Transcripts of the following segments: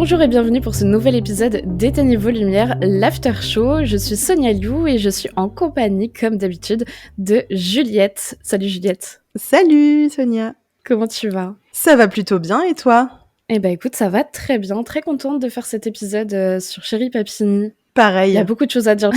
Bonjour et bienvenue pour ce nouvel épisode d'Éteignez vos lumières, l'After Show. Je suis Sonia Liu et je suis en compagnie, comme d'habitude, de Juliette. Salut Juliette. Salut Sonia. Comment tu vas ? Ça va plutôt bien et toi ? Eh ben écoute, ça va très bien. Très contente de faire cet épisode sur Chéri Papini. Pareil. Il y a beaucoup de choses à dire.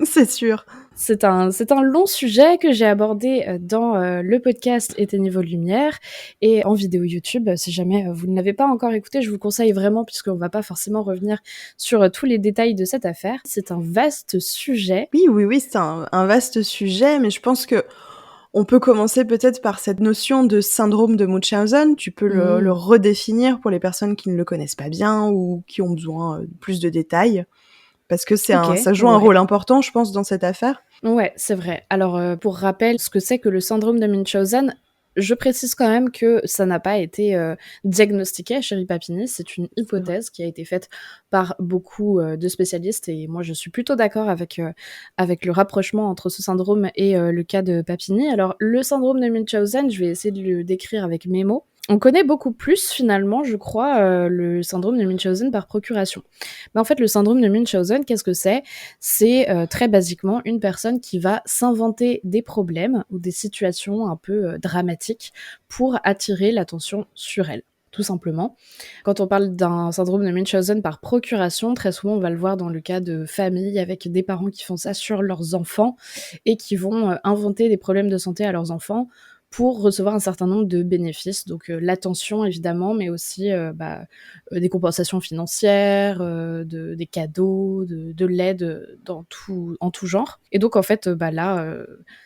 C'est sûr. C'est un long sujet que j'ai abordé dans le podcast Éteignez vos lumières et en vidéo YouTube. Si jamais vous ne l'avez pas encore écouté, je vous conseille vraiment, puisqu'on va pas forcément revenir sur tous les détails de cette affaire. C'est un vaste sujet. Oui, c'est un vaste sujet, mais je pense que on peut commencer peut-être par cette notion de syndrome de Munchausen. Tu peux le redéfinir pour les personnes qui ne le connaissent pas bien ou qui ont besoin de plus de détails. Parce que ça joue un rôle important, je pense, dans cette affaire. Ouais, c'est vrai. Alors, pour rappel, ce que c'est que le syndrome de Munchausen, je précise quand même que ça n'a pas été diagnostiqué à Chéri Papini. C'est une hypothèse qui a été faite par beaucoup de spécialistes et moi, je suis plutôt d'accord avec le rapprochement entre ce syndrome et le cas de Papini. Alors, le syndrome de Munchausen, je vais essayer de le décrire avec mes mots. On connaît beaucoup plus, finalement, je crois, le syndrome de Munchausen par procuration. Mais en fait, le syndrome de Munchausen, qu'est-ce que c'est ? C'est très basiquement une personne qui va s'inventer des problèmes ou des situations un peu dramatiques pour attirer l'attention sur elle, tout simplement. Quand on parle d'un syndrome de Munchausen par procuration, très souvent on va le voir dans le cas de familles avec des parents qui font ça sur leurs enfants et qui vont inventer des problèmes de santé à leurs enfants pour recevoir un certain nombre de bénéfices, donc l'attention évidemment, mais aussi des compensations financières, des cadeaux, de l'aide en tout genre. Et donc en fait,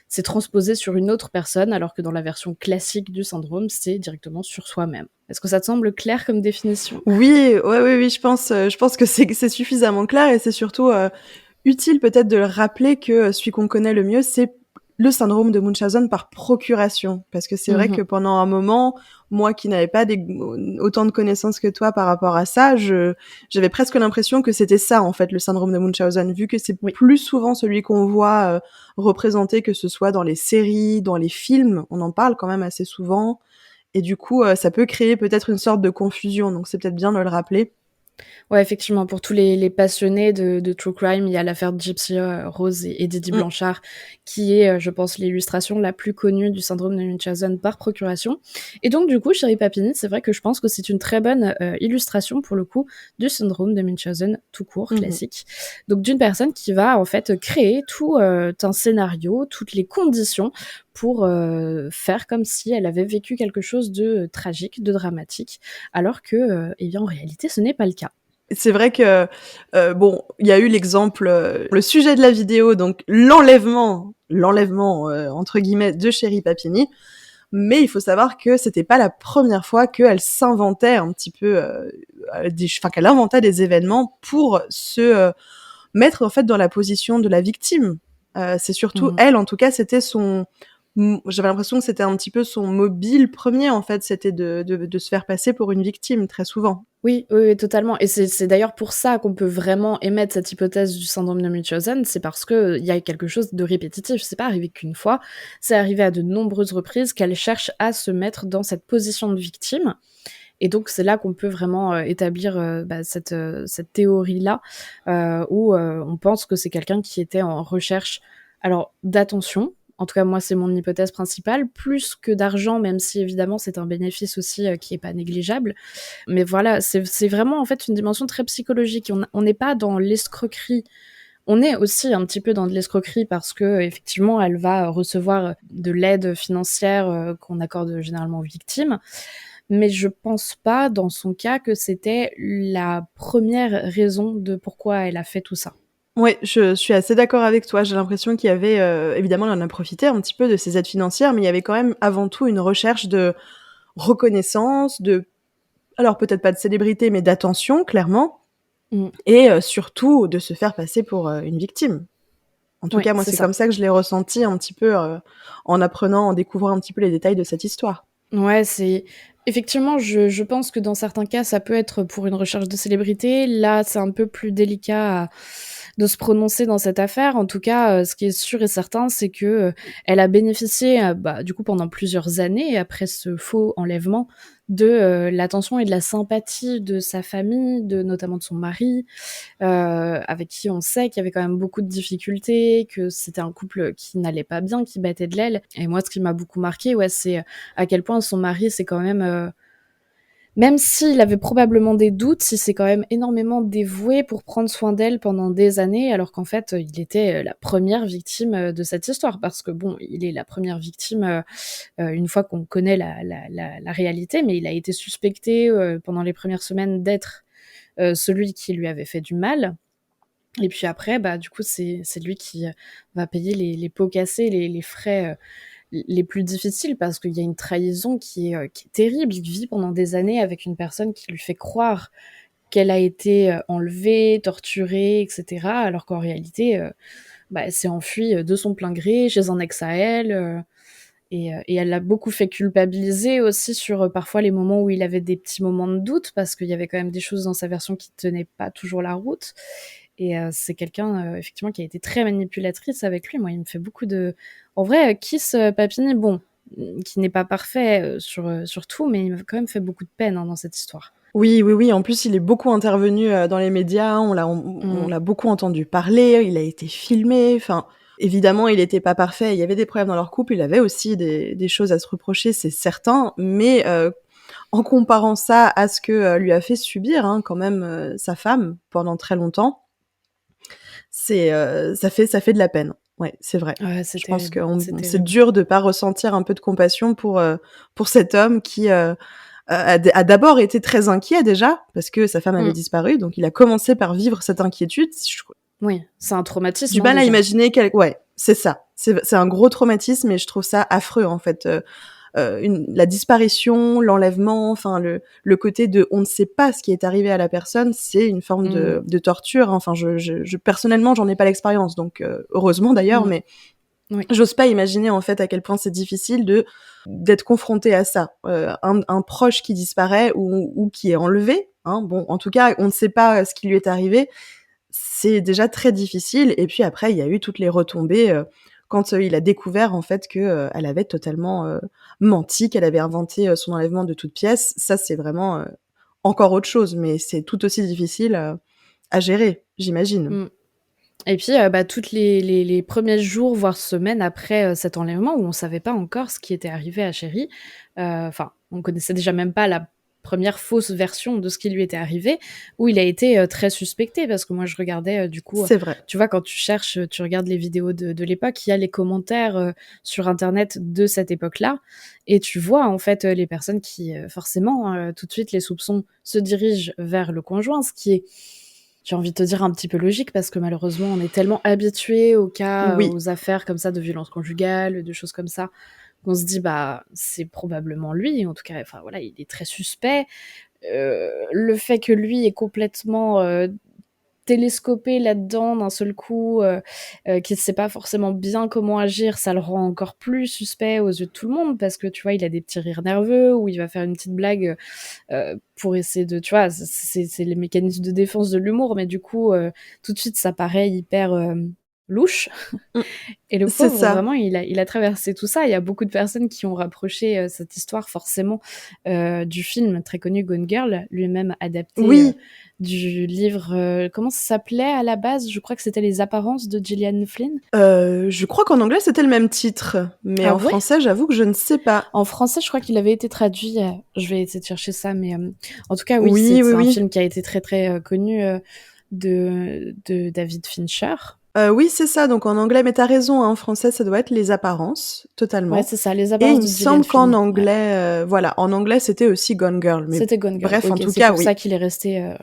c'est transposé sur une autre personne, alors que dans la version classique du syndrome, c'est directement sur soi-même. Est-ce que ça te semble clair comme définition ? Oui, je pense que c'est suffisamment clair et c'est surtout utile peut-être de le rappeler que celui qu'on connaît le mieux, c'est le syndrome de Munchausen par procuration. Parce que c'est vrai que pendant un moment, moi qui n'avais pas autant de connaissances que toi par rapport à ça, j'avais presque l'impression que c'était ça, en fait, le syndrome de Munchausen, vu que c'est plus souvent celui qu'on voit représenté, que ce soit dans les séries, dans les films, on en parle quand même assez souvent. Et du coup, ça peut créer peut-être une sorte de confusion, donc c'est peut-être bien de le rappeler. Ouais, effectivement, pour tous les passionnés de true crime, il y a l'affaire Gypsy Rose et Didi Blanchard, qui est, je pense, l'illustration la plus connue du syndrome de Munchausen par procuration. Et donc, du coup, Chéri Papini, c'est vrai que je pense que c'est une très bonne illustration, pour le coup, du syndrome de Munchausen tout court, classique. Donc, d'une personne qui va, en fait, créer tout un scénario, toutes les conditions pour faire comme si elle avait vécu quelque chose de tragique, de dramatique, alors que, en réalité, ce n'est pas le cas. C'est vrai que, il y a eu l'exemple, le sujet de la vidéo, donc l'enlèvement, entre guillemets, de Chéri Papini. Mais il faut savoir que c'était pas la première fois qu'elle s'inventait un petit peu, qu'elle inventait des événements pour se mettre en fait dans la position de la victime. C'est surtout elle, en tout cas, j'avais l'impression que c'était un petit peu son mobile premier, en fait, c'était de se faire passer pour une victime, très souvent. Oui, totalement. Et c'est d'ailleurs pour ça qu'on peut vraiment émettre cette hypothèse du syndrome de Munchausen, c'est parce que il y a quelque chose de répétitif. C'est pas arrivé qu'une fois, c'est arrivé à de nombreuses reprises qu'elle cherche à se mettre dans cette position de victime. Et donc c'est là qu'on peut vraiment établir cette théorie-là, où on pense que c'est quelqu'un qui était en recherche, alors d'attention. En tout cas, moi, c'est mon hypothèse principale, plus que d'argent, même si évidemment c'est un bénéfice aussi qui est pas négligeable. Mais voilà, c'est vraiment en fait une dimension très psychologique. On n'est pas dans l'escroquerie. On est aussi un petit peu dans de l'escroquerie parce que effectivement, elle va recevoir de l'aide financière qu'on accorde généralement aux victimes. Mais je pense pas, dans son cas, que c'était la première raison de pourquoi elle a fait tout ça. Ouais, je suis assez d'accord avec toi. J'ai l'impression qu'il y avait, évidemment, elle en a profité un petit peu de ces aides financières, mais il y avait quand même avant tout une recherche de reconnaissance, alors peut-être pas de célébrité, mais d'attention, clairement, et surtout de se faire passer pour une victime. En tout cas, moi, c'est comme ça que je l'ai ressenti un petit peu en découvrant un petit peu les détails de cette histoire. Ouais, effectivement, je pense que dans certains cas, ça peut être pour une recherche de célébrité. Là, c'est un peu plus délicat de se prononcer dans cette affaire. En tout cas, ce qui est sûr et certain, c'est que elle a bénéficié, du coup, pendant plusieurs années, après ce faux enlèvement, de l'attention et de la sympathie de sa famille, notamment de son mari, avec qui on sait qu'il y avait quand même beaucoup de difficultés, que c'était un couple qui n'allait pas bien, qui battait de l'aile. Et moi, ce qui m'a beaucoup marqué, ouais, c'est à quel point son mari, c'est quand même s'il avait probablement des doutes, il s'est quand même énormément dévoué pour prendre soin d'elle pendant des années, alors qu'en fait, il était la première victime de cette histoire. Parce que bon, il est la première victime une fois qu'on connaît la réalité, mais il a été suspecté pendant les premières semaines d'être celui qui lui avait fait du mal. Et puis après, du coup, c'est lui qui va payer les pots cassés, les frais les plus difficiles, parce qu'il y a une trahison qui est terrible. Il vit pendant des années avec une personne qui lui fait croire qu'elle a été enlevée, torturée, etc., alors qu'en réalité, elle s'est enfuie de son plein gré chez un ex à elle, et elle l'a beaucoup fait culpabiliser aussi sur parfois les moments où il avait des petits moments de doute, parce qu'il y avait quand même des choses dans sa version qui tenaient pas toujours la route. Et c'est quelqu'un, effectivement, qui a été très manipulatrice avec lui. Moi, il me fait beaucoup de... En vrai, Kiss Papini, bon, qui n'est pas parfait sur tout, mais il m'a quand même fait beaucoup de peine dans cette histoire. Oui, oui, oui. En plus, il est beaucoup intervenu dans les médias. On l'a beaucoup entendu parler. Il a été filmé. Enfin, évidemment, il n'était pas parfait. Il y avait des problèmes dans leur couple. Il avait aussi des choses à se reprocher, c'est certain. Mais en comparant ça à ce que lui a fait subir quand même sa femme pendant très longtemps, ça fait de la peine. Ouais, c'est vrai. Ouais, Je pense que c'est c'est terrible. dur de pas ressentir un peu de compassion pour cet homme qui a d'abord été très inquiet déjà parce que sa femme avait disparu, donc il a commencé par vivre cette inquiétude. Oui, c'est un traumatisme. Du mal à déjà. imaginer ouais, c'est ça. C'est un gros traumatisme et je trouve ça affreux en fait. La disparition, l'enlèvement, enfin le côté de on ne sait pas ce qui est arrivé à la personne, c'est une forme de torture. Enfin, je personnellement, j'en ai pas l'expérience, donc heureusement d'ailleurs, mais oui. J'ose pas imaginer en fait à quel point c'est difficile d'être confronté à ça. Un proche qui disparaît ou qui est enlevé. Bon, en tout cas, on ne sait pas ce qui lui est arrivé. C'est déjà très difficile. Et puis après, il y a eu toutes les retombées quand il a découvert en fait que elle avait totalement menti, qu'elle avait inventé son enlèvement de toutes pièces. Ça, c'est vraiment encore autre chose, mais c'est tout aussi difficile à gérer, j'imagine. Et puis, toutes les premiers jours, voire semaines après cet enlèvement, où on savait pas encore ce qui était arrivé à Chéri, enfin, on connaissait déjà même pas la première fausse version de ce qui lui était arrivé, où il a été très suspecté, parce que moi je regardais du coup, C'est vrai. tu vois, quand tu cherches, tu regardes les vidéos de l'époque, il y a les commentaires sur internet de cette époque-là, et tu vois en fait les personnes qui, forcément, tout de suite les soupçons se dirigent vers le conjoint, ce qui est, j'ai envie de te dire, un petit peu logique, parce que malheureusement, on est tellement habitué aux cas, Oui. aux affaires comme ça de violence conjugale, de choses comme ça, qu'on se dit, c'est probablement lui. En tout cas, enfin voilà, il est très suspect. Le fait que lui est complètement télescopé là-dedans d'un seul coup, qui ne sait pas forcément bien comment agir, ça le rend encore plus suspect aux yeux de tout le monde, parce que tu vois, il a des petits rires nerveux, ou il va faire une petite blague pour essayer de, tu vois, c'est les mécanismes de défense de l'humour, mais du coup, tout de suite, ça paraît hyper louche. Et le C'est pauvre, ça. vraiment, il a traversé tout ça. Il y a beaucoup de personnes qui ont rapproché cette histoire forcément du film très connu Gone Girl, lui-même adapté Oui. du livre, comment ça s'appelait à la base? Je crois que c'était Les Apparences de Gillian Flynn. Je crois qu'en anglais, c'était le même titre, mais Ah en ouais? français, j'avoue que je ne sais pas. En français, je crois qu'il avait été traduit, je vais essayer de chercher ça, mais en tout cas, oui, Oui, oui, c'est un oui. film qui a été très, très connu de David Fincher. Oui, c'est ça, donc en anglais, mais tu as raison, en français, ça doit être Les Apparences, Ouais, totalement. c'est ça, Les Et il Apparences me de Gillian semble qu'en Flynn. Ouais. anglais, voilà, en anglais, c'était aussi Gone Girl, mais C'était Gone Girl. bref, en Ok, tout c'est cas, pour ça oui. qu'il est resté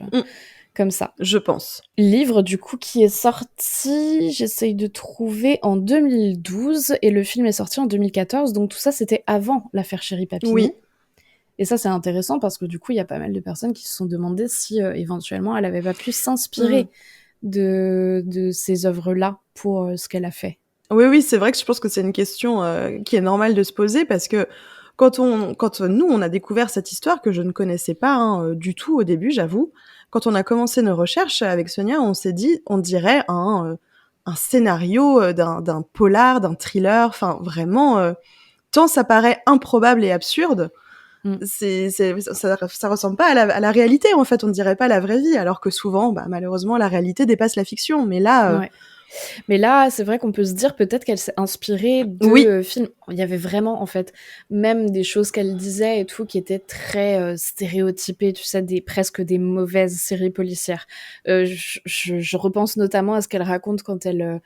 comme ça. Je pense. Livre, du coup, qui est sorti, j'essaye de trouver, en 2012, et le film est sorti en 2014, donc tout ça, c'était avant l'affaire Chéri Papini. Oui. Et ça, c'est intéressant, parce que du coup, il y a pas mal de personnes qui se sont demandé si, éventuellement, elle avait pas pu s'inspirer de ces œuvres-là pour ce qu'elle a fait. Oui, oui, c'est vrai que je pense que c'est une question qui est normale de se poser parce que quand nous, on a découvert cette histoire que je ne connaissais pas du tout au début, j'avoue, quand on a commencé nos recherches avec Sonia, on s'est dit, on dirait un scénario d'un polar, d'un thriller, enfin vraiment, tant ça paraît improbable et absurde, Mmh. ça ressemble pas à la réalité en fait, on ne dirait pas la vraie vie, alors que souvent, bah, malheureusement, la réalité dépasse la fiction. Mais là, Ouais. Mais là, c'est vrai qu'on peut se dire peut-être qu'elle s'est inspirée de oui, films. Il y avait vraiment, en fait, même des choses qu'elle disait et tout qui étaient très stéréotypées, tu sais, presque des mauvaises séries policières. Je repense notamment à ce qu'elle raconte quand elle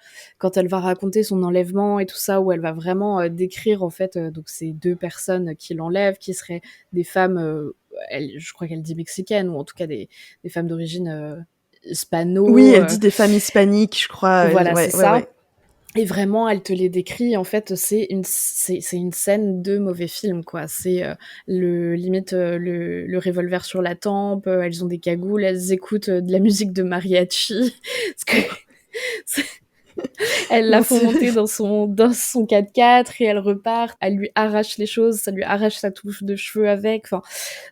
va raconter son enlèvement et tout ça, où elle va vraiment décrire, en fait, donc ces deux personnes qui l'enlèvent, qui seraient des femmes, je crois qu'elle dit mexicaines, ou en tout cas des femmes d'origine oui, hispano. elle dit des femmes hispaniques, je crois, Voilà, c'est ouais, ouais, ça. ouais. Et vraiment, elle te les décrit, en fait, c'est une scène de mauvais film, quoi. C'est, le revolver sur la tempe, elles ont des cagoules, elles écoutent, de la musique de mariachi. Parce que c'est elles la Non, font c'est monter dans son 4x4 et elle repart. Elle lui arrache les choses, ça lui arrache sa touffe de cheveux avec. Enfin,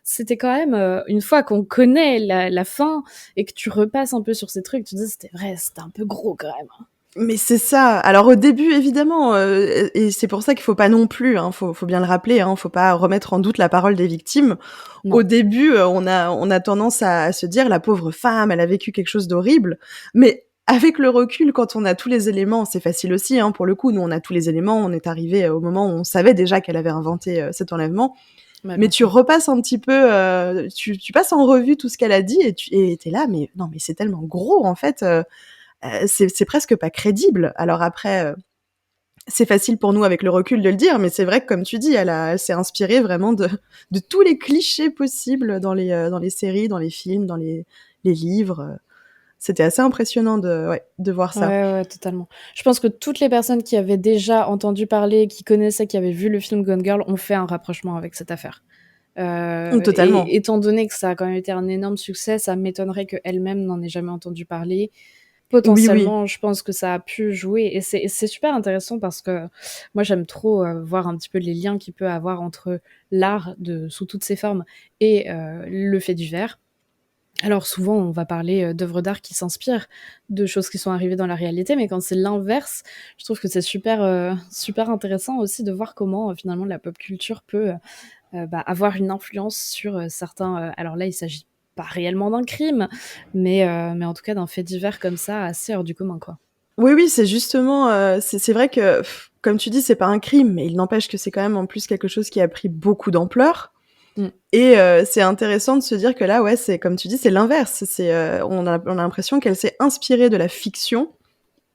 c'était quand même, une fois qu'on connaît la fin et que tu repasses un peu sur ces trucs, tu te dis: «C'était vrai, c'était un peu gros quand même, hein». mais c'est ça. Alors au début, évidemment, et c'est pour ça qu'il faut pas non plus, hein, faut bien le rappeler, hein, faut pas remettre en doute la parole des victimes. Au Non. début, on a tendance à se dire: «La pauvre femme, elle a vécu quelque chose d'horrible». Mais avec le recul, quand on a tous les éléments, c'est facile aussi, hein, pour le coup. Nous, on a tous les éléments, on est arrivés au moment où on savait déjà qu'elle avait inventé, cet enlèvement. Bah, Mais bien tu sûr. repasses un petit peu, tu passes en revue tout ce qu'elle a dit et tu es là: «Mais non, mais c'est tellement gros en fait, c'est presque pas crédible». Alors après, c'est facile pour nous avec le recul de le dire, mais c'est vrai que comme tu dis, elle s'est inspirée vraiment de tous les clichés possibles dans les séries, dans les films, dans les livres. C'était assez impressionnant de voir Ouais, ça. ouais, totalement. Je pense que toutes les personnes qui avaient déjà entendu parler, qui connaissaient, qui avaient vu le film Gone Girl ont fait un rapprochement avec cette affaire. Et Totalement. étant donné que ça a quand même été un énorme succès, ça m'étonnerait qu'elle-même n'en ait jamais entendu parler. Oui, oui. Potentiellement, je pense que ça a pu jouer et c'est super intéressant parce que moi j'aime trop, voir un petit peu les liens qu'il peut avoir entre l'art de sous toutes ses formes et le fait divers. Alors souvent, on va parler, d'œuvres d'art qui s'inspirent de choses qui sont arrivées dans la réalité, mais quand c'est l'inverse, je trouve que c'est super, super intéressant aussi de voir comment, finalement la pop culture peut, bah, avoir une influence sur, certains, alors là, il s'agit pas réellement d'un crime, mais en tout cas d'un fait divers comme ça, assez hors du commun, quoi. Oui, oui, c'est justement, c'est vrai que, comme tu dis, c'est pas un crime, mais il n'empêche que c'est quand même en plus quelque chose qui a pris beaucoup d'ampleur. Mmh. Et c'est intéressant de se dire que là, ouais, c'est comme tu dis, c'est l'inverse. On a l'impression qu'elle s'est inspirée de la fiction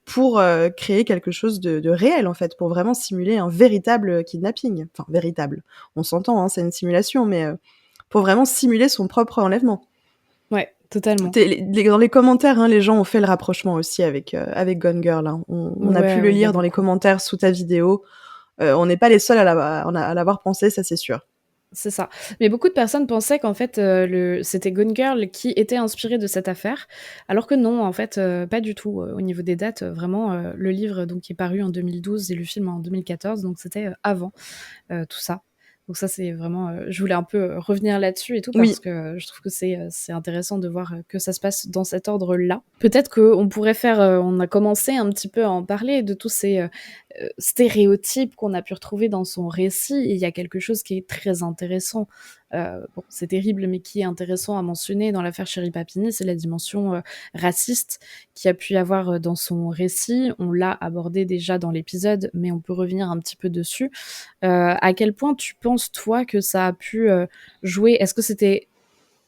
pour, créer quelque chose de réel, en fait, pour vraiment simuler un véritable kidnapping. Enfin, véritable, on s'entend, hein, c'est une simulation, mais pour vraiment simuler son propre enlèvement. Ouais, totalement. Tu dans les commentaires, hein, les gens ont fait le rapprochement aussi avec Gone Girl, hein. On a pu Ouais, le ouais, il y a lire dans les beaucoup. commentaires sous ta vidéo. On n'est pas les seuls à l'avoir pensé, ça c'est sûr. C'est ça. Mais beaucoup de personnes pensaient qu'en fait, c'était Gone Girl qui était inspiré de cette affaire, alors que non, en fait, pas du tout. Au niveau des dates, vraiment, le livre donc qui est paru en 2012 et le film en 2014, donc c'était, avant, tout ça. Donc ça, c'est vraiment, je voulais un peu, revenir là-dessus et tout parce Oui, que je trouve que c'est intéressant de voir, que ça se passe dans cet ordre-là. Peut-être qu'on pourrait faire, on a commencé un petit peu à en parler de tous ces, stéréotypes qu'on a pu retrouver dans son récit et il y a quelque chose qui est très intéressant, bon, c'est terrible, mais qui est intéressant à mentionner dans l'affaire Sherry Papini, c'est la dimension, raciste qu'il y a pu y avoir, dans son récit. On l'a abordé déjà dans l'épisode, mais on peut revenir un petit peu dessus. À quel point tu penses, toi, que ça a pu, jouer? Est-ce que c'était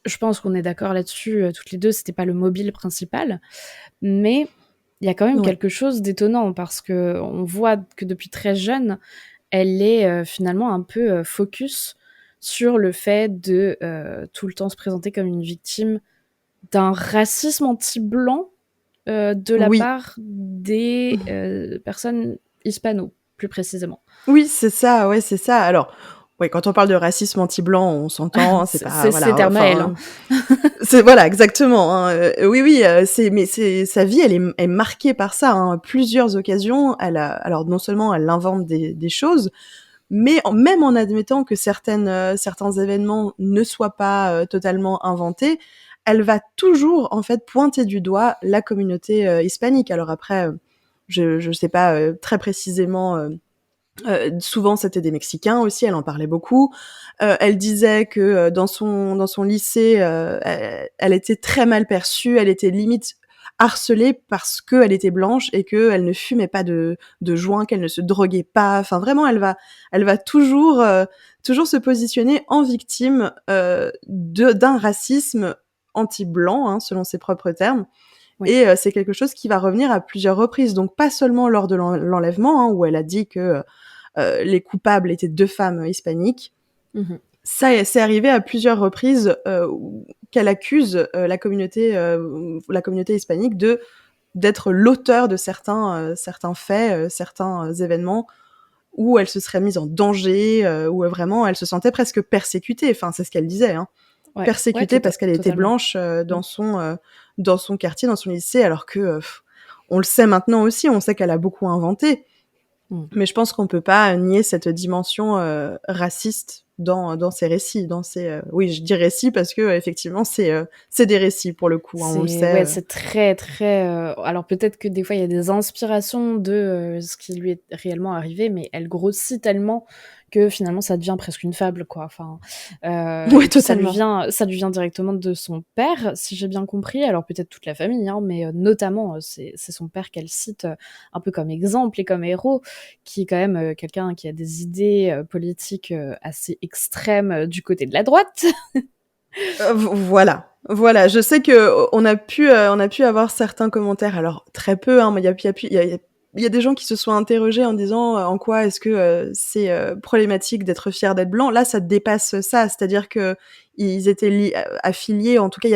je pense qu'on est d'accord là-dessus, toutes les 2, c'était pas le mobile principal, mais il y a quand même ouais. quelque chose d'étonnant parce qu'on voit que depuis très jeune, elle est, finalement un peu, focus sur le fait de, tout le temps se présenter comme une victime d'un racisme anti-blanc, de la Oui. part des, personnes hispano, plus précisément. Oui, c'est ça, ouais, c'est ça. Alors, ouais, quand on parle de racisme anti-blanc, on s'entend, hein, c'est pas C'est ses voilà, termes à elle, hein. enfin, c'est voilà, exactement, hein, oui, oui, c'est sa vie, elle est marquée par ça, hein. À plusieurs occasions, alors non seulement elle invente des choses, mais même en admettant que certains événements ne soient pas, totalement inventés, elle va toujours en fait pointer du doigt la communauté hispanique. Alors après, je sais pas très précisément. Souvent, c'était des Mexicains aussi. Elle en parlait beaucoup. Elle disait que dans son lycée, elle était très mal perçue. Elle était limite harcelée parce qu'elle était blanche et qu'elle ne fumait pas de joint, qu'elle ne se droguait pas. Enfin, vraiment, elle va toujours se positionner en victime d'un racisme anti-blanc, hein, selon ses propres termes. Oui. Et c'est quelque chose qui va revenir à plusieurs reprises. Donc pas seulement lors de l'enlèvement, hein, où elle a dit que les coupables étaient 2 femmes hispaniques. Mmh. Ça, c'est arrivé à plusieurs reprises qu'elle accuse la communauté hispanique d'être l'auteur de certains faits, certains événements où elle se serait mise en danger, où vraiment elle se sentait presque persécutée. Enfin, c'est ce qu'elle disait, hein. Ouais, ouais, Persécutée parce qu'elle était totalement. blanche Mmh. dans son quartier, dans son lycée, alors que on le sait maintenant aussi, on sait qu'elle a beaucoup inventé. Mmh. Mais je pense qu'on peut pas nier cette dimension raciste dans ces récits, oui, je dis récits parce que effectivement c'est des récits pour le coup, hein, on le C'est sait. ouais, c'est très, très, alors peut-être que des fois il y a des inspirations de, ce qui lui est réellement arrivé, mais elle grossit tellement que finalement ça devient presque une fable, quoi. Enfin, Ouais, et puis totalement. ça lui vient directement de son père, si j'ai bien compris. Alors peut-être toute la famille, hein, mais notamment, c'est son père qu'elle cite, un peu comme exemple et comme héros, qui est quand même, quelqu'un qui a des idées, politiques, assez extrêmes, du côté de la droite. Voilà. Je sais que on a pu avoir certains commentaires, alors très peu, hein, mais il y a des gens qui se sont interrogés en disant en quoi est-ce que c'est problématique d'être fier d'être blanc. Là, ça dépasse ça, c'est-à-dire que ils étaient affiliés, en tout cas, ils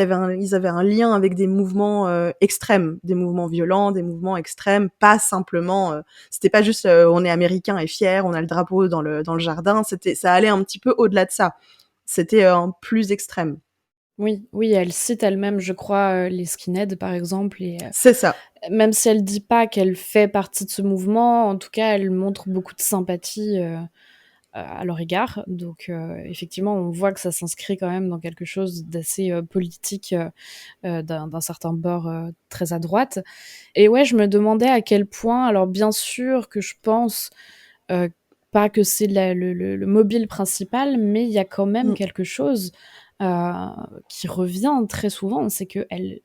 avaient un lien avec des mouvements extrêmes, des mouvements violents, des mouvements extrêmes, pas simplement. C'était pas juste on est américain et fier, on a le drapeau dans le jardin. Ça allait un petit peu au-delà de ça. C'était plus extrême. Oui, oui, elle cite elle-même, je crois, les skinheads, par exemple, et C'est ça. même si elle dit pas qu'elle fait partie de ce mouvement, en tout cas, elle montre beaucoup de sympathie, à leur égard. Donc effectivement, on voit que ça s'inscrit quand même dans quelque chose d'assez, politique, d'un certain bord, très à droite. Et ouais, je me demandais à quel point, alors bien sûr que je pense, heu, pas que c'est la le mobile principal, mais il y a quand même Mmh. quelque chose, heu, qui revient très souvent, c'est qu'elle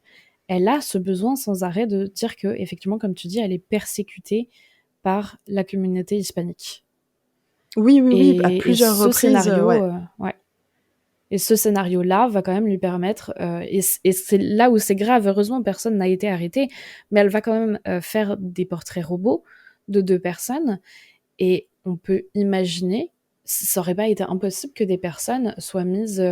a ce besoin sans arrêt de dire qu'effectivement, comme tu dis, elle est persécutée par la communauté hispanique. Oui, oui, oui, à Et plusieurs ce reprises, scénario, ouais. ouais, et ce scénario-là va quand même lui permettre, et c'est là où c'est grave, heureusement personne n'a été arrêté, mais elle va quand même, faire des portraits robots de 2 personnes, et on peut imaginer, ça aurait pas été impossible que des personnes soient mises,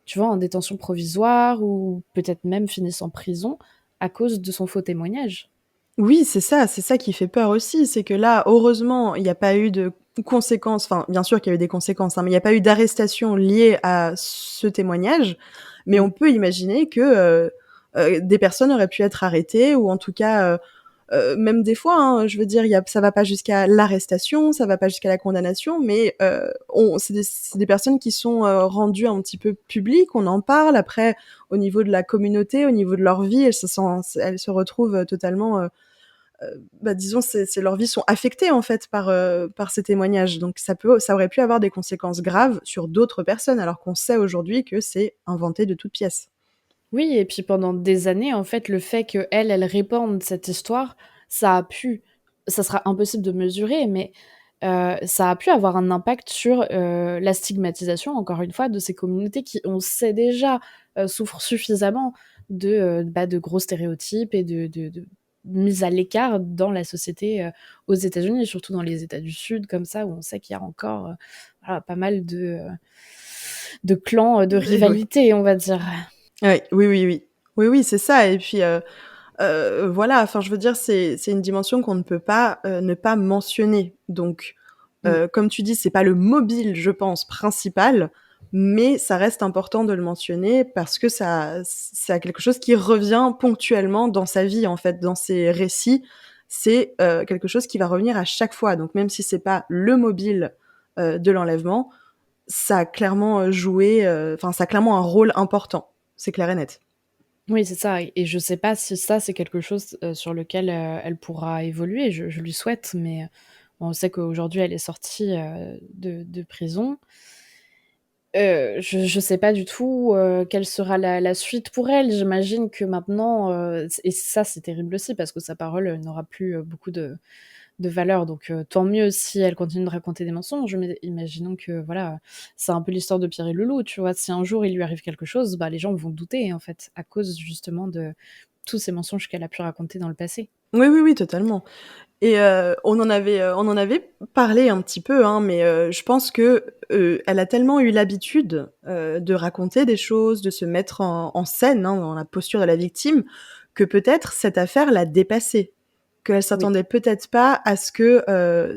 tu vois, en détention provisoire ou peut-être même finissent en prison à cause de son faux témoignage. Oui, c'est ça qui fait peur aussi, c'est que là, heureusement, il y a pas eu de conséquences, enfin, bien sûr qu'il y a eu des conséquences, hein, mais il y a pas eu d'arrestation liée à ce témoignage. Mais Mmh. on peut imaginer que, des personnes auraient pu être arrêtées ou en tout cas, même des fois, hein, je veux dire, ça va pas jusqu'à l'arrestation, ça va pas jusqu'à la condamnation, mais c'est des personnes qui sont rendues un petit peu publiques, on en parle. Après, au niveau de la communauté, au niveau de leur vie, elles se retrouvent totalement, bah, disons, leurs vies sont affectées en fait par ces témoignages. Donc ça aurait pu avoir des conséquences graves sur d'autres personnes, alors qu'on sait aujourd'hui que c'est inventé de toutes pièces. Oui, et puis pendant des années, en fait, le fait qu'elle, elle répande cette histoire, ça sera impossible de mesurer, mais ça a pu avoir un impact sur, la stigmatisation, encore une fois, de ces communautés qui, on sait déjà, souffrent suffisamment de gros stéréotypes et de mise à l'écart dans la société, aux États-Unis, et surtout dans les États du Sud comme ça, où on sait qu'il y a encore, voilà, pas mal de clans, de Oui. rivalités, on va dire. Ouais, oui, oui, oui. Oui, oui, c'est ça et puis, voilà, enfin, je veux dire, c'est une dimension qu'on ne peut pas, ne pas mentionner. Donc, Mmh. comme tu dis, c'est pas le mobile, je pense, principal, mais ça reste important de le mentionner parce que ça a quelque chose qui revient ponctuellement dans sa vie, en fait, dans ses récits. C'est, quelque chose qui va revenir à chaque fois. Donc même si c'est pas le mobile, de l'enlèvement, ça a clairement, joué, enfin, ça a clairement un rôle important. C'est clair et net. Oui, c'est ça et je sais pas si ça, c'est quelque chose, sur lequel, elle pourra évoluer. Je lui souhaite, mais on sait qu'aujourd'hui, elle est sortie, de prison. Je sais pas du tout, quelle sera la suite pour elle. J'imagine que maintenant, et ça, c'est terrible aussi parce que sa parole, n'aura plus, beaucoup de valeur donc tant mieux si elle continue de raconter des mensonges, mais imaginons que voilà, c'est un peu l'histoire de Pierre et le loup, tu vois? Si un jour il lui arrive quelque chose, bah, les gens vont douter, en fait, à cause justement de tous ces mensonges qu'elle a pu raconter dans le passé. Oui, oui, oui, totalement. Et on en avait parlé un petit peu, hein, mais je pense que, elle a tellement eu l'habitude, de raconter des choses, de se mettre en scène, hein, dans la posture de la victime, que peut-être cette affaire l'a dépassée. Qu'elle Oui. s'attendait peut-être pas à ce que,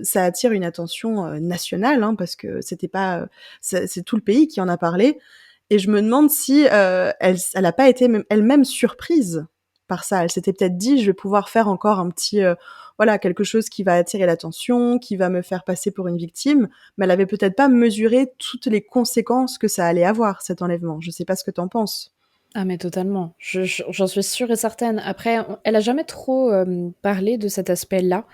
ça attire une attention, nationale, hein, parce que c'était pas, c'est tout le pays qui en a parlé et je me demande si, elle a pas été même elle-même surprise par ça. Elle s'était peut-être dit: «Je vais pouvoir faire encore un petit, voilà, quelque chose qui va attirer l'attention, qui va me faire passer pour une victime», mais elle avait peut-être pas mesuré toutes les conséquences que ça allait avoir, cet enlèvement. Je sais pas ce que tu en penses? Ah mais totalement, j'en suis sûre et certaine. Après, on elle a jamais trop, parlé de cet aspect-là,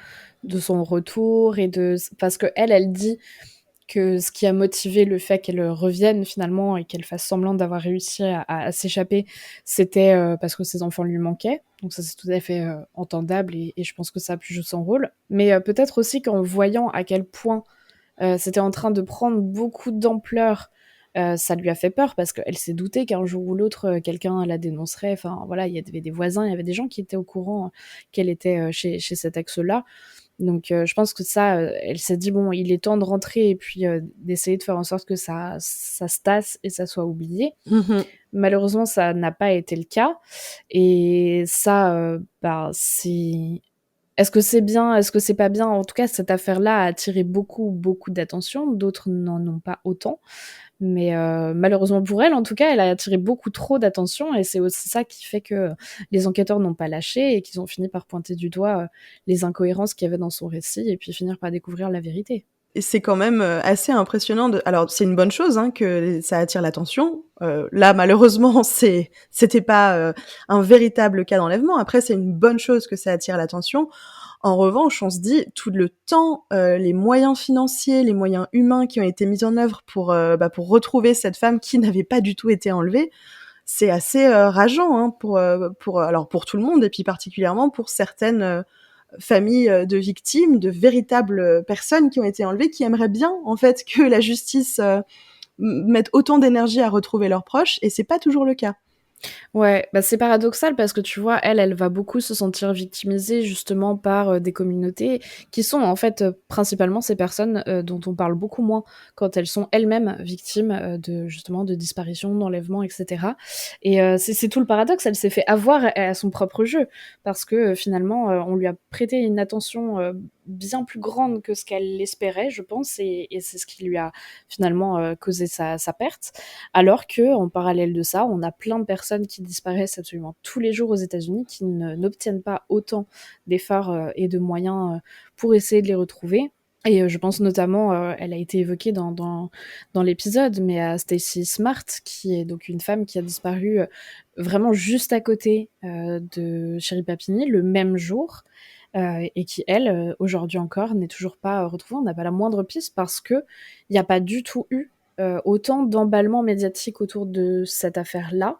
de son retour et de s parce qu'elle, elle dit que ce qui a motivé le fait qu'elle, revienne finalement et qu'elle fasse semblant d'avoir réussi à s'échapper, c'était, parce que ses enfants lui manquaient. Donc ça, c'est tout à fait, entendable et je pense que ça a pu jouer son rôle. Mais, peut-être aussi qu'en voyant à quel point, c'était en train de prendre beaucoup d'ampleur, ça lui a fait peur parce qu'elle s'est doutée qu'un jour ou l'autre, quelqu'un la dénoncerait. Enfin voilà, il y avait des voisins, il y avait des gens qui étaient au courant qu'elle était, chez cet ex-là. Donc je pense que ça, elle s'est dit: «Bon, il est temps de rentrer et puis, d'essayer de faire en sorte que ça se tasse et ça soit oublié». Mmh mh. Malheureusement, ça n'a pas été le cas et ça, bah, c'est est-ce que c'est bien? Est-ce que c'est pas bien? En tout cas, cette affaire-là a attiré beaucoup, beaucoup d'attention. D'autres n'en ont pas autant. Mais malheureusement pour elle, en tout cas, elle a attiré beaucoup trop d'attention et c'est aussi ça qui fait que les enquêteurs n'ont pas lâché et qu'ils ont fini par pointer du doigt, les incohérences qu'il y avait dans son récit et puis finir par découvrir la vérité. Et c'est quand même, assez impressionnant de alors c'est une bonne chose, hein, que ça attire l'attention. Là malheureusement c'était pas, un véritable cas d'enlèvement. Après c'est une bonne chose que ça attire l'attention. En revanche, on se dit tout le temps, les moyens financiers, les moyens humains qui ont été mis en œuvre pour retrouver cette femme qui n'avait pas du tout été enlevée, c'est assez, rageant, hein, alors pour tout le monde et puis particulièrement pour certaines, familles, de victimes, de véritables, personnes qui ont été enlevées, qui aimeraient bien, en fait, que la justice, mette autant d'énergie à retrouver leurs proches et c'est pas toujours le cas. Ouais, bah, c'est paradoxal parce que tu vois, elle va beaucoup se sentir victimisée justement par, des communautés qui sont en fait, principalement ces personnes, dont on parle beaucoup moins quand elles sont elles-mêmes victimes, de justement de disparitions, d'enlèvements et cetera et c'est tout le paradoxe. Elle s'est fait avoir à son propre jeu parce que, finalement, on lui a prêté une attention, bien plus grande que ce qu'elle espérait, je pense et c'est ce qui lui a finalement, causé sa perte. Alors que en parallèle de ça, on a plein de personnes qui disparaissent absolument tous les jours aux États-Unis, qui n'obtiennent pas autant d'efforts, et de moyens, pour essayer de les retrouver et je pense notamment, elle a été évoquée dans l'épisode, mais à Stacy Smart, qui est donc une femme qui a disparu, vraiment juste à côté, de Sherry Papini le même jour, et qui elle, aujourd'hui encore n'est toujours pas, retrouvée. On n'a pas la moindre piste parce qu'il y a pas du tout eu autant d'emballement médiatique autour de cette affaire-là.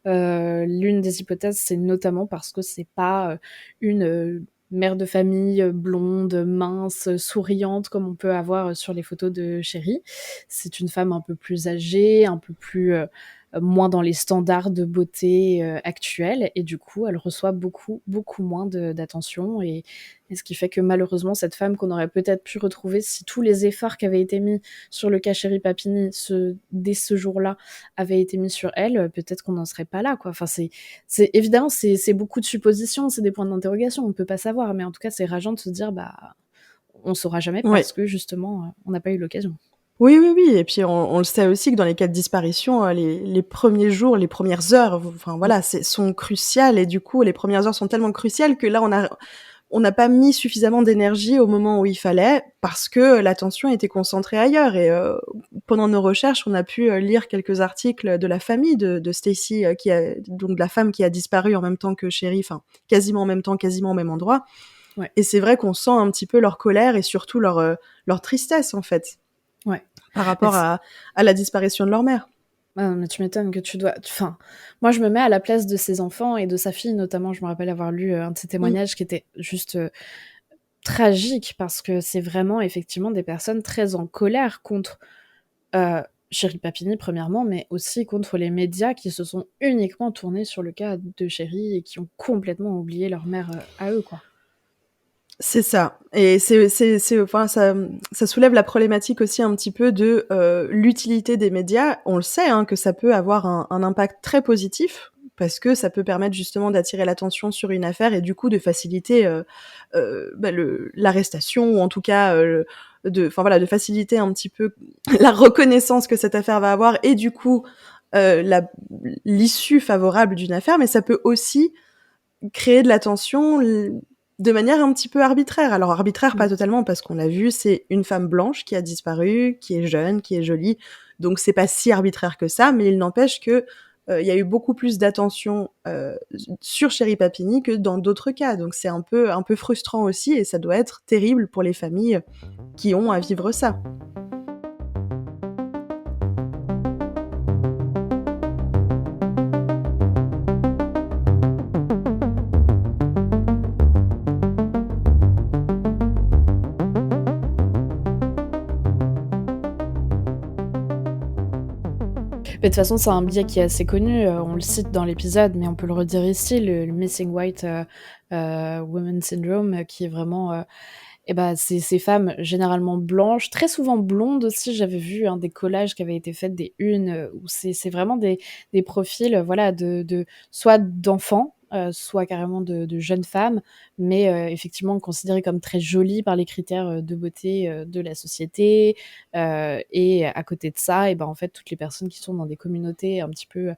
L'une des hypothèses, c'est notamment parce que c'est pas, une, mère de famille, blonde, mince, souriante comme on peut avoir, sur les photos de Chéri. C'est une femme un peu plus âgée, un peu plus, moins dans les standards de beauté, actuels et du coup, elle reçoit beaucoup, beaucoup moins d'attention et ce qui fait que malheureusement cette femme qu'on aurait peut-être pu retrouver si tous les efforts qui avaient été mis sur le cas Chéri Papini dès ce jour-là avaient été mis sur elle, peut-être qu'on n'en serait pas là, quoi. Enfin, c'est évidemment, c'est beaucoup de suppositions, c'est des points d'interrogation, on ne peut pas savoir, mais en tout cas, c'est rageant de se dire, bah, on saura jamais Ouais. parce que justement, on n'a pas eu l'occasion. Oui, oui, oui et puis on le sait aussi que dans les cas de disparition, les 1ers jours, les premières heures, enfin Mmh. voilà, sont cruciales et du coup, les premières heures sont tellement cruciales que là, on a on n'a pas mis suffisamment d'énergie au moment où il fallait parce que l'attention était concentrée ailleurs. Et pendant nos recherches, on a pu lire quelques articles de la famille de Stacy, donc la femme qui a disparu en même temps que Sherry, enfin quasiment en même temps, quasiment au même endroit. Ouais. Et c'est vrai qu'on sent un petit peu leur colère et surtout leur tristesse en fait, Ouais. par rapport à la disparition de leur mère. Ah, mais tu m'étonnes que tu dois... Enfin, moi, je me mets à la place de ses enfants et de sa fille, notamment. Je me rappelle avoir lu un de ses témoignages qui était juste tragique, parce que c'est vraiment, effectivement, des personnes très en colère contre Chéri Papini, premièrement, mais aussi contre les médias qui se sont uniquement tournés sur le cas de Chéri et qui ont complètement oublié leur mère à eux, quoi. C'est ça. Et enfin, ça soulève la problématique aussi un petit peu de l'utilité des médias. On le sait, hein, que ça peut avoir un impact très positif, parce que ça peut permettre justement d'attirer l'attention sur une affaire et du coup de faciliter l'arrestation, ou en tout cas de faciliter un petit peu la reconnaissance que cette affaire va avoir, et du coup l'issue favorable d'une affaire. Mais ça peut aussi créer de l'attention de manière un petit peu arbitraire. Alors arbitraire, pas totalement, parce qu'on l'a vu, c'est une femme blanche qui a disparu, qui est jeune, qui est jolie, donc c'est pas si arbitraire que ça, mais il n'empêche que il y a eu beaucoup plus d'attention sur Chéri Papini que dans d'autres cas, donc c'est un peu frustrant aussi, et ça doit être terrible pour les familles qui ont à vivre ça. Mais de toute façon, c'est un biais qui est assez connu, on le cite dans l'épisode, mais on peut le redire ici, le Missing White Woman Syndrome, qui est vraiment... ces femmes généralement blanches, très souvent blondes aussi. J'avais vu des collages qui avaient été faits, des unes, où c'est vraiment des profils voilà, soit d'enfants, soit carrément de jeunes femmes, mais effectivement considérées comme très jolies par les critères de beauté de la société. Et à côté de ça, en fait, toutes les personnes qui sont dans des communautés un petit peu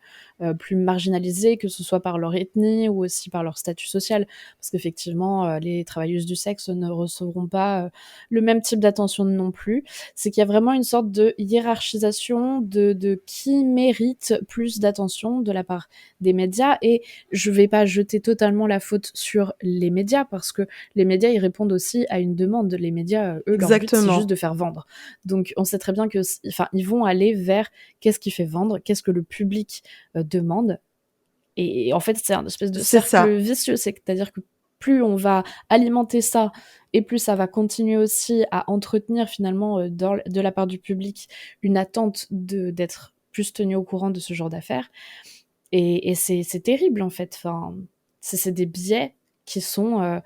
plus marginalisées, que ce soit par leur ethnie ou aussi par leur statut social, parce qu'effectivement, les travailleuses du sexe ne recevront pas le même type d'attention non plus. C'est qu'il y a vraiment une sorte de hiérarchisation de qui mérite plus d'attention de la part des médias, et je vais pas jeter totalement la faute sur les médias, parce que les médias, ils répondent aussi à une demande. Les médias, eux, leur but, c'est juste de faire vendre. Donc, on sait très bien que, ils vont aller vers qu'est-ce qui fait vendre, qu'est-ce que le public demande. Et en fait, c'est un espèce de cercle vicieux. C'est-à-dire que plus on va alimenter ça, et plus ça va continuer aussi à entretenir finalement de la part du public une attente d'être plus tenu au courant de ce genre d'affaires. Et c'est terrible en fait. Enfin, c'est des biais qui sont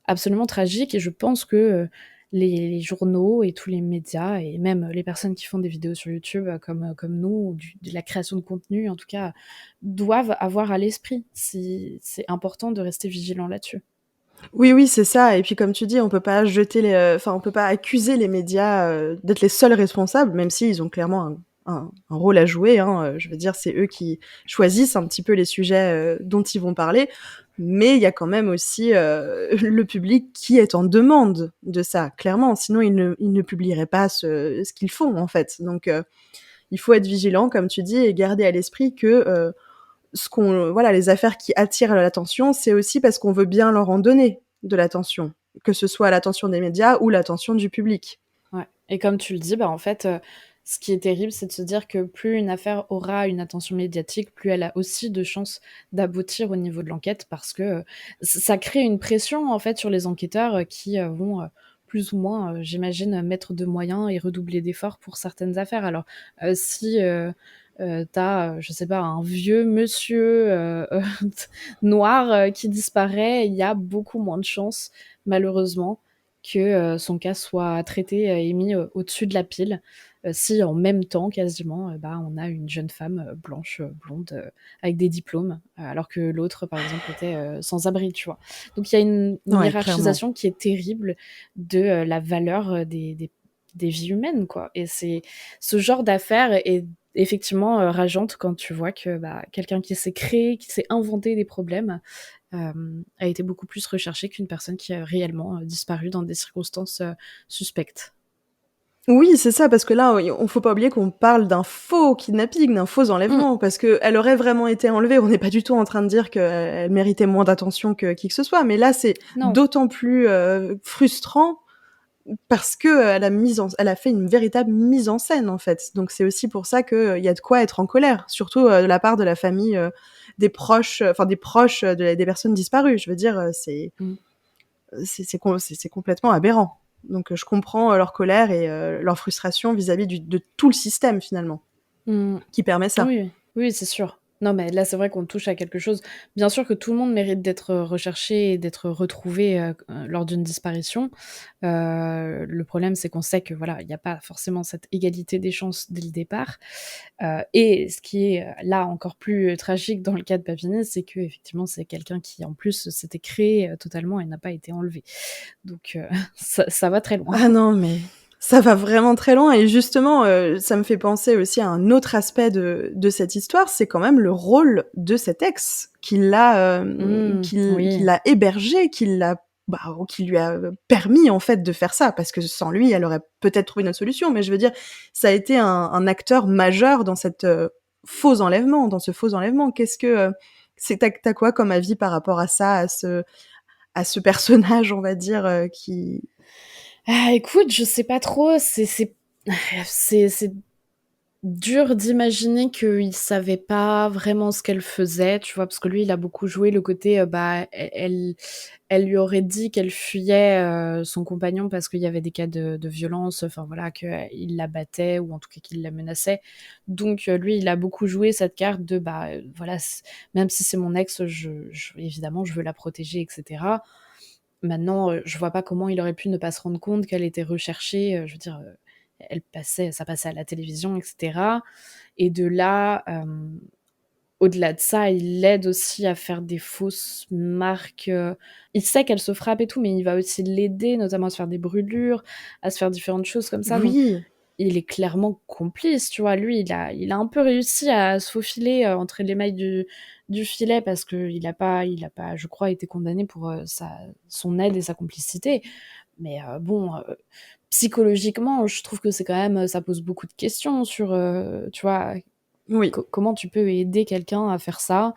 absolument tragiques, et je pense que les journaux et tous les médias, et même les personnes qui font des vidéos sur YouTube comme nous, ou de la création de contenu en tout cas, doivent avoir à l'esprit. C'est important de rester vigilant là-dessus. Oui, c'est ça. Et puis comme tu dis, on peut pas on peut pas accuser les médias d'être les seuls responsables, même s'ils ont clairement un rôle à jouer, hein. Je veux dire, c'est eux qui choisissent un petit peu les sujets dont ils vont parler. Mais il y a quand même aussi le public qui est en demande de ça, clairement. Sinon, ils ne publieraient pas ce qu'ils font, en fait. Donc, il faut être vigilant, comme tu dis, et garder à l'esprit que les affaires qui attirent l'attention, c'est aussi parce qu'on veut bien leur en donner de l'attention, que ce soit l'attention des médias ou l'attention du public. Ouais. Et comme tu le dis, en fait, ce qui est terrible, c'est de se dire que plus une affaire aura une attention médiatique, plus elle a aussi de chances d'aboutir au niveau de l'enquête, parce que ça crée une pression en fait sur les enquêteurs qui vont plus ou moins, j'imagine, mettre de moyens et redoubler d'efforts pour certaines affaires. Alors, si t'as, je sais pas, un vieux monsieur noir qui disparaît, il y a beaucoup moins de chances, malheureusement, que son cas soit traité et mis au-dessus de la pile, si en même temps, quasiment, on a une jeune femme blanche, blonde, avec des diplômes, alors que l'autre, par exemple, était sans abri, tu vois. Donc il y a une hiérarchisation qui est terrible de la valeur des vies humaines, quoi. Et c'est ce genre d'affaire est effectivement rageante quand tu vois que quelqu'un qui s'est créé, qui s'est inventé des problèmes, a été beaucoup plus recherché qu'une personne qui a réellement disparu dans des circonstances suspectes. Oui, c'est ça, parce que là, on faut pas oublier qu'on parle d'un faux kidnapping, d'un faux Mmh. enlèvement, parce qu'elle aurait vraiment été enlevée. On n'est pas du tout en train de dire qu'elle méritait moins d'attention que qui que ce soit, mais là, c'est Non. d'autant plus frustrant parce que elle a fait une véritable mise en scène, en fait. Donc c'est aussi pour ça que il y a de quoi être en colère, surtout de la part de la famille, des proches des personnes disparues. Je veux dire, Mmh. c'est complètement aberrant. Donc je comprends leur colère et leur frustration vis-à-vis de tout le système finalement Mmh. qui permet ça. Oui, oui, c'est sûr. Non, mais là, c'est vrai qu'on touche à quelque chose. Bien sûr que tout le monde mérite d'être recherché et d'être retrouvé lors d'une disparition. Le problème, c'est qu'on sait que voilà, il n'y a pas forcément cette égalité des chances dès le départ. Et ce qui est là encore plus tragique dans le cas de Papini, c'est que effectivement, c'est quelqu'un qui en plus s'était créé totalement et n'a pas été enlevé. Donc ça va très loin. Ah non, mais ça va vraiment très loin et justement, ça me fait penser aussi à un autre aspect de cette histoire, c'est quand même le rôle de cet ex qui Oui. l'a hébergé, qui lui a permis en fait de faire ça. Parce que sans lui, elle aurait peut-être trouvé une autre solution, mais je veux dire, ça a été un acteur majeur dans dans ce faux enlèvement. Qu'est-ce que, tu quoi comme avis par rapport à ça, à ce personnage, on va dire, qui Ah, écoute, je sais pas trop, c'est dur d'imaginer qu'il savait pas vraiment ce qu'elle faisait, tu vois? Parce que lui, il a beaucoup joué le côté, bah, elle lui aurait dit qu'elle fuyait, son compagnon parce qu'il y avait des cas de violence, enfin voilà, qu'il la battait ou en tout cas qu'il la menaçait. Donc lui, il a beaucoup joué cette carte de, bah, voilà, même si c'est mon ex, évidemment, je veux la protéger et cetera. Maintenant, je vois pas comment il aurait pu ne pas se rendre compte qu'elle était recherchée, je veux dire, ça passait à la télévision et cetera et de là, au-delà de ça, il l'aide aussi à faire des fausses marques, il sait qu'elle se frappe et tout, mais il va aussi l'aider, notamment à se faire des brûlures, à se faire différentes choses comme ça, donc oui, il est clairement complice, tu vois? Lui, il a un peu réussi à se faufiler, entre les mailles du filet parce qu'il a pas, je crois, été condamné pour, son aide et sa complicité. Mais bon, psychologiquement, je trouve que c'est quand même, ça pose beaucoup de questions sur, tu vois? oui, Comment tu peux aider quelqu'un à faire ça?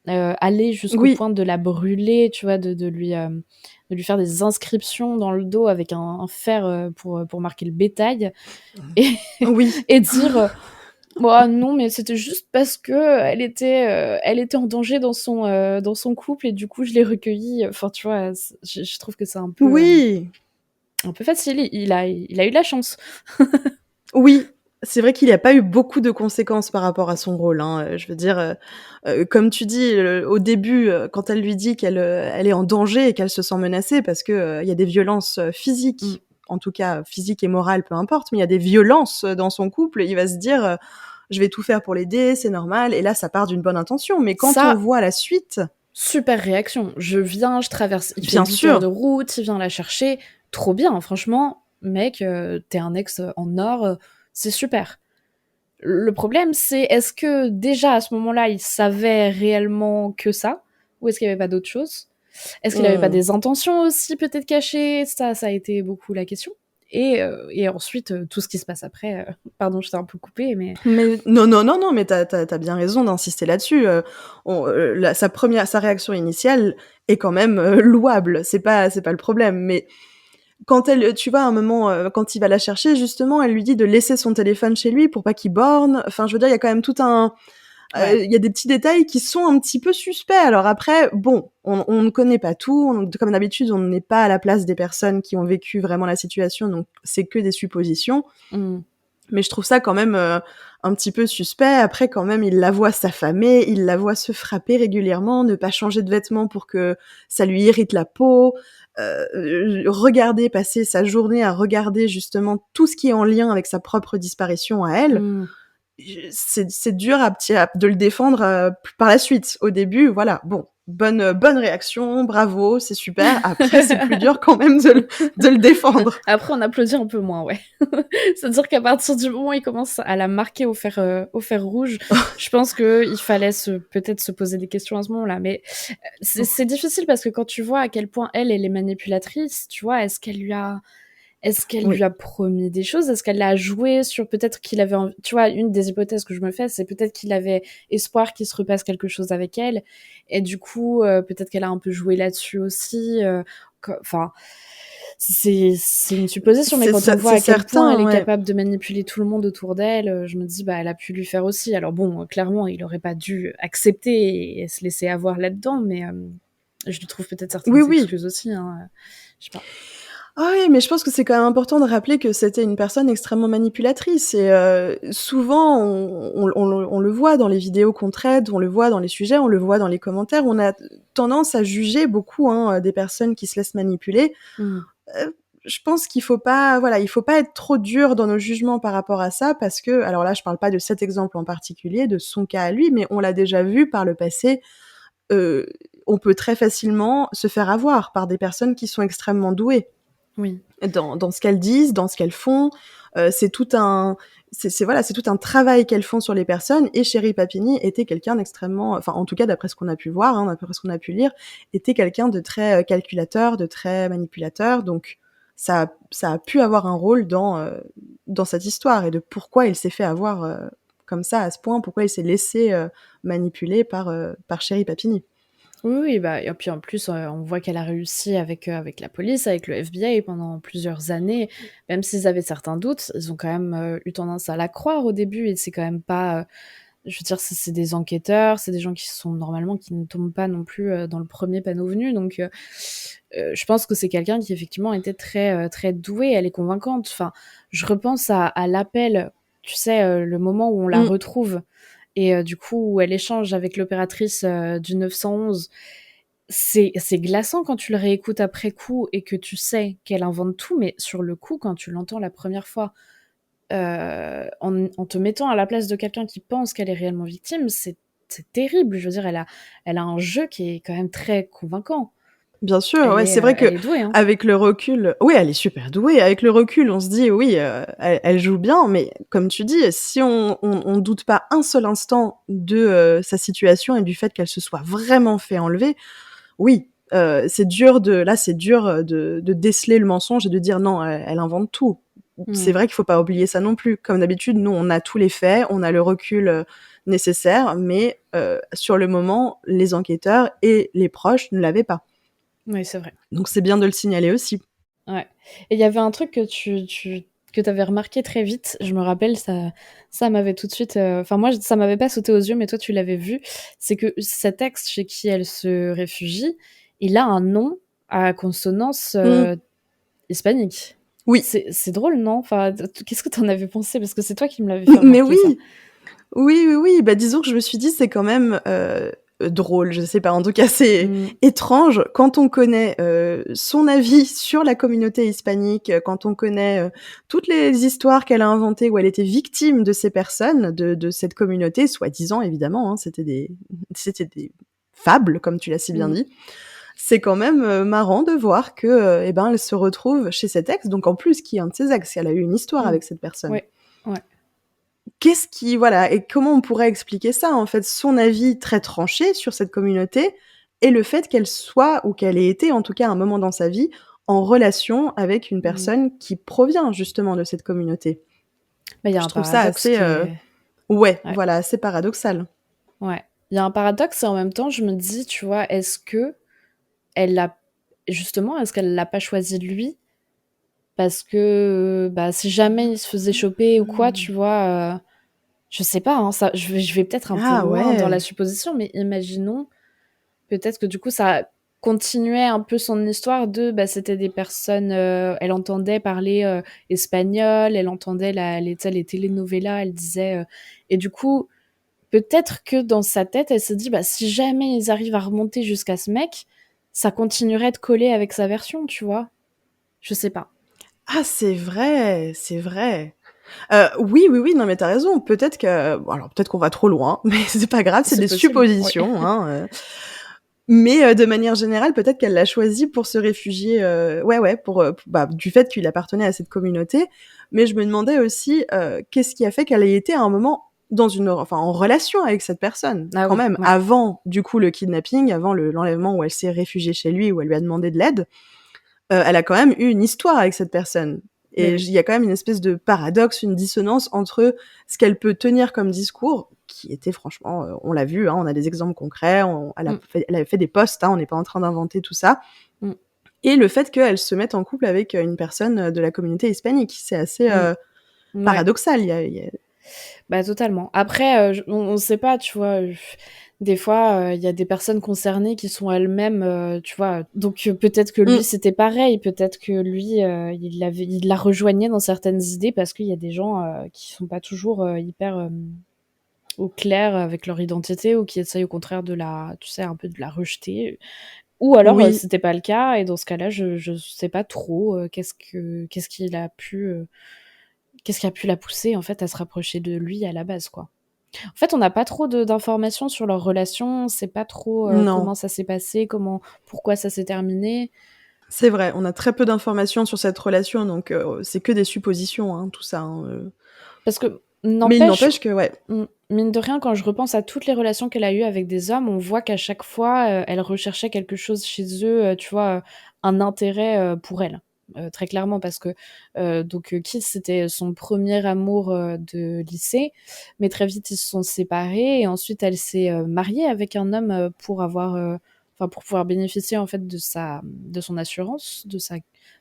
Aller jusqu'au oui, point de la brûler, tu vois? De lui faire des inscriptions dans le dos avec un fer, pour marquer le bétail et oui. et dire, «Bah, non, mais c'était juste parce elle était en danger dans son couple et du coup, je l'ai recueillie». Enfin, tu vois? Je trouve que c'est Oui, un peu facile. Il a eu de la chance. oui, c'est vrai qu'il y a pas eu beaucoup de conséquences par rapport à son rôle, hein, je veux dire, comme tu dis, au début, quand elle lui dit elle est en danger et qu'elle se sent menacée parce que, il y a des violences, Mmh. physiques, en tout cas physiques et morales, peu importe, mais il y a des violences, dans son couple, il va se dire, «Je vais tout faire pour l'aider, c'est normal» et là, ça part d'une bonne intention, mais quand on Ça, voit la suite super réaction. Je traverse, il fait bien 8 heures de sûr, route, il vient la chercher. Trop bien, franchement, mec, tu un ex en or, c'est super. Le problème, c'est est-ce que déjà à ce moment-là, il savait réellement que ça? Ou est-ce qu'il y avait pas d'autre chose? Est-ce qu'il avait pas mmh. des intentions aussi peut-être cachées? Ça a été beaucoup la question. Et ensuite, tout ce qui se passe après, pardon, je t'ai un peu coupé, mais Mais non, non, non, non, mais tu as bien raison d'insister là-dessus, sa réaction initiale est quand même, louable, c'est pas le problème, mais quand tu vois, à un moment, quand il va la chercher, justement, elle lui dit de laisser son téléphone chez lui pour pas qu'il borne. Enfin, je veux dire, il y a quand même tout un ouais. il y a des petits détails qui sont un petit peu suspects. Alors après, bon, on ne connaît pas tout, comme d'habitude, on n'est pas à la place des personnes qui ont vécu vraiment la situation, donc c'est que des suppositions. Mmh. Mais je trouve ça quand même, un petit peu suspect. Après quand même, il la voit s'affamer, il la voit se frapper régulièrement, ne pas changer de vêtements pour que ça lui irrite la peau, passer sa journée à regarder justement tout ce qui est en lien avec sa propre disparition à elle. Mmh. C'est dur de le défendre, par la suite. Au début, voilà, bon, bonne réaction, bravo, c'est super. Après, c'est plus dur quand même de le défendre. Après, on applaudit un peu moins, ouais. C'est-à-dire qu'à partir du moment où il commence à la marquer au fer rouge, je pense qu'il fallait peut-être se poser des questions à ce moment-là. Mais c'est difficile parce que quand tu vois à quel point elle est manipulatrice, tu vois, est-ce qu'elle Oui. lui a promis des choses? Est-ce qu'elle l'a joué sur peut-être qu'il avait envie... Tu vois, une des hypothèses que je me fais, c'est peut-être qu'il avait espoir qu'il se repasse quelque chose avec elle. Et du coup, peut-être qu'elle a un peu joué là-dessus aussi. Enfin, c'est une supposition, mais quand on voit C'est à quel point elle certain, est ouais. capable de manipuler tout le monde autour d'elle, je me dis, bah, elle a pu lui faire aussi. Alors bon, clairement, il aurait pas dû accepter et se laisser avoir là-dedans, mais je lui trouve peut-être certaines Oui, oui. excuses aussi, hein. Je sais pas. Ah oui, mais je pense que c'est quand même important de rappeler que c'était une personne extrêmement manipulatrice et souvent on le voit dans les vidéos qu'on traite, on le voit dans les sujets, on le voit dans les commentaires. On a tendance à juger beaucoup, hein, des personnes qui se laissent manipuler. Mmh. Je pense qu'il faut pas, voilà, il faut pas être trop dur dans nos jugements par rapport à ça parce que, alors là, je parle pas de cet exemple en particulier, de son cas à lui, mais on l'a déjà vu par le passé. Heu, on peut très facilement se faire avoir par des personnes qui sont extrêmement douées Oui. dans ce qu'elles disent, dans ce qu'elles font. C'est tout un c'est tout un travail qu'elles font sur les personnes et Sherry Papini était quelqu'un d'extrêmement, enfin en tout cas d'après ce qu'on a pu voir, hein, d'après ce qu'on a pu lire, était quelqu'un de très calculateur, de très manipulateur. Donc ça a pu avoir un rôle dans cette histoire et de pourquoi il s'est fait avoir comme ça à ce point, pourquoi il s'est laissé manipuler par Sherry Papini. Oui, oui, bah, et puis en plus, on voit qu'elle a réussi avec la police, avec le FBI pendant plusieurs années. Même s'ils avaient certains doutes, ils ont quand même, eu tendance à la croire au début et c'est quand même pas, je veux dire, c'est des enquêteurs, c'est des gens qui sont normalement qui ne tombent pas non plus, dans le premier panneau venu donc je pense que c'est quelqu'un qui effectivement était très, très doué. Elle est convaincante. Enfin, je repense à l'appel, tu sais, le moment où on la Mmh. retrouve et du coup, où elle échange avec l'opératrice, du 911. C'est glaçant quand tu le réécoutes après coup et que tu sais qu'elle invente tout, mais sur le coup, quand tu l'entends la première fois, en te mettant à la place de quelqu'un qui pense qu'elle est réellement victime, c'est terrible. Je veux dire, elle a un jeu qui est quand même très convaincant. Bien sûr, ouais, c'est vrai Elle est douée, hein. qu'avec le recul, oui, elle est super douée. Avec le recul, on se dit: «Oui, elle joue bien», mais comme tu dis, si on doute pas un seul instant de, sa situation et du fait qu'elle se soit vraiment fait enlever, oui, c'est dur, de déceler le mensonge et de dire: «Non, elle invente tout». C'est Mmh. vrai qu'il faut pas oublier ça non plus. Comme d'habitude, nous, on a tous les faits, on a le recul, nécessaire, mais sur le moment, les enquêteurs et les proches ne l'avaient pas. Oui, c'est vrai. Donc c'est bien de le signaler aussi. Ouais, et il y avait un truc que tu avais remarqué très vite, je me rappelle, ça m'avait tout de suite, enfin moi ça m'avait pas sauté aux yeux, mais toi tu l'avais vu, c'est que cet ex chez qui elle se réfugie, il a un nom à consonance, Mmh. hispanique. Oui. C'est drôle, non? Enfin, qu'est-ce que tu en avais pensé? Parce que c'est toi qui me l'avais fait Mais remarquer oui! ça. Oui, oui, oui, bah, disons que je me suis dit: «C'est quand même, drôle», je sais pas, en tout cas, c'est Mmh. étrange quand on connaît, son avis sur la communauté hispanique, quand on connaît, toutes les histoires qu'elle a inventées où elle était victime de ces personnes, de cette communauté, soi-disant évidemment, hein, c'était des fables, comme tu l'as si bien Mmh. dit. C'est quand même, marrant de voir que, et ben, elle se retrouve chez cet ex, donc en plus qui est un de ses ex, elle a eu une histoire Mmh. avec cette personne. Ouais. Ouais. Qu'est-ce qui voilà et comment on pourrait expliquer ça, en fait? Son avis très tranché sur cette communauté et le fait qu'elle soit ou qu'elle ait été, en tout cas à un moment dans sa vie, en relation avec une Mmh. personne qui provient justement de cette communauté. Bah, il y a Je un trouve ça paradoxe assez, qui est ouais, ouais. voilà, assez paradoxal. Ouais. Il y a un paradoxe et en même temps, je me dis, tu vois, est-ce que elle l'a justement, est-ce qu'elle l'a pas choisi lui? Parce que, bah, si jamais il se faisait choper ou quoi, Mmh. tu vois, je sais pas, hein, ça je vais peut-être un peu Ah loin dans la ouais! supposition, mais imaginons peut-être que du coup ça continuait un peu son histoire de, bah, c'était des personnes, elle entendait parler, espagnol, elle entendait tu sais, les telenovelas, elle disait, et du coup, peut-être que dans sa tête, elle se dit: «Bah, si jamais ils arrivent à remonter jusqu'à ce mec, ça continuerait de coller avec sa version», tu vois? Je sais pas. Ah c'est vrai, c'est vrai. Oui, oui, oui, non mais tu as raison. Peut-être que bon alors peut-être qu'on va trop loin, mais c'est pas grgrave, c'est des C'est possible, oui. suppositions, hein, Mais de manière générale, peut-être qu'elle l'a choisi pour se réfugier, du fait qu'il appartenait à cette communauté. Mais je me demandais aussi, qu'est-ce qui a fait qu'elle ait été à un moment en relation avec cette personne, Ah quand oui, même, ouais. avant, du coup, le kidnapping, avant l'enlèvement où elle s'est réfugiée chez lui, où elle lui a demandé de l'aide. Elle a quand même eu une histoire avec cette personne. Mais Et oui. il y a quand même une espèce de paradoxe, une dissonance entre ce qu'elle peut tenir comme discours, qui était franchement, on l'a vu, hein, on a des exemples concrets, Mmh. elle avait fait des posts, hein, on n'est pas en train d'inventer tout ça, Mmh. et le fait qu'elle se mette en couple avec une personne de la communauté hispanique, c'est assez Mmh. Ouais. paradoxal. Bah, totalement. Après, on sait pas, tu vois? Des fois, il y a des personnes concernées qui sont elles-mêmes, tu vois? Donc peut-être que lui, Mm. c'était pareil. Peut-être que lui, il la rejoignait dans certaines idées parce qu'il y a des gens, qui sont pas toujours, hyper, au clair avec leur identité ou qui essayent au contraire de la tu sais, un peu de la rejeter. Ou alors, Oui, c'était pas le cas et dans ce cas-là, je sais pas trop, qu'est-ce qui a pu la pousser, en fait, à se rapprocher de lui à la base, quoi. En fait, on n'a pas trop d'informations sur leur relation, on sait pas trop, non, comment ça s'est passé, pourquoi ça s'est terminé. c'est vrai, on a très peu d'informations sur cette relation, donc c'est que des suppositions, hein, tout ça, hein, Parce que mais il n'empêche, n'empêche que ouais. mine de rien, quand je repense à toutes les relations qu'elle a eues avec des hommes, on voit qu'à chaque fois, elle recherchait quelque chose chez eux, tu vois, un intérêt, pour elle. Très clairement parce que, Keith, c'était son premier amour, de lycée, mais très vite ils se sont séparés et ensuite elle s'est, mariée avec un homme, pour pouvoir bénéficier en fait de son assurance,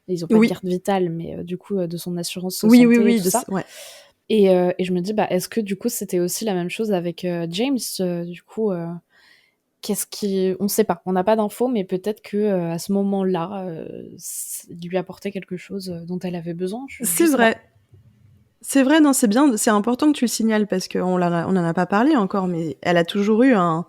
ils ont pas de Oui, carte vitale, mais du coup, de son assurance oui, oui, santé et oui, tout ça. ouais. Et je me dis: «Bah, est-ce que du coup, c'était aussi la même chose avec, James?» Du coup, qu'est-ce qui on sait pas, on n'a pas d'infos, mais peut-être que, à ce moment-là, il lui apportait quelque chose, dont elle avait besoin, je C'est sais pas. vrai. C'est vrai, non, c'est bien, c'est important que tu le signales parce on en a pas parlé encore, mais elle a toujours eu un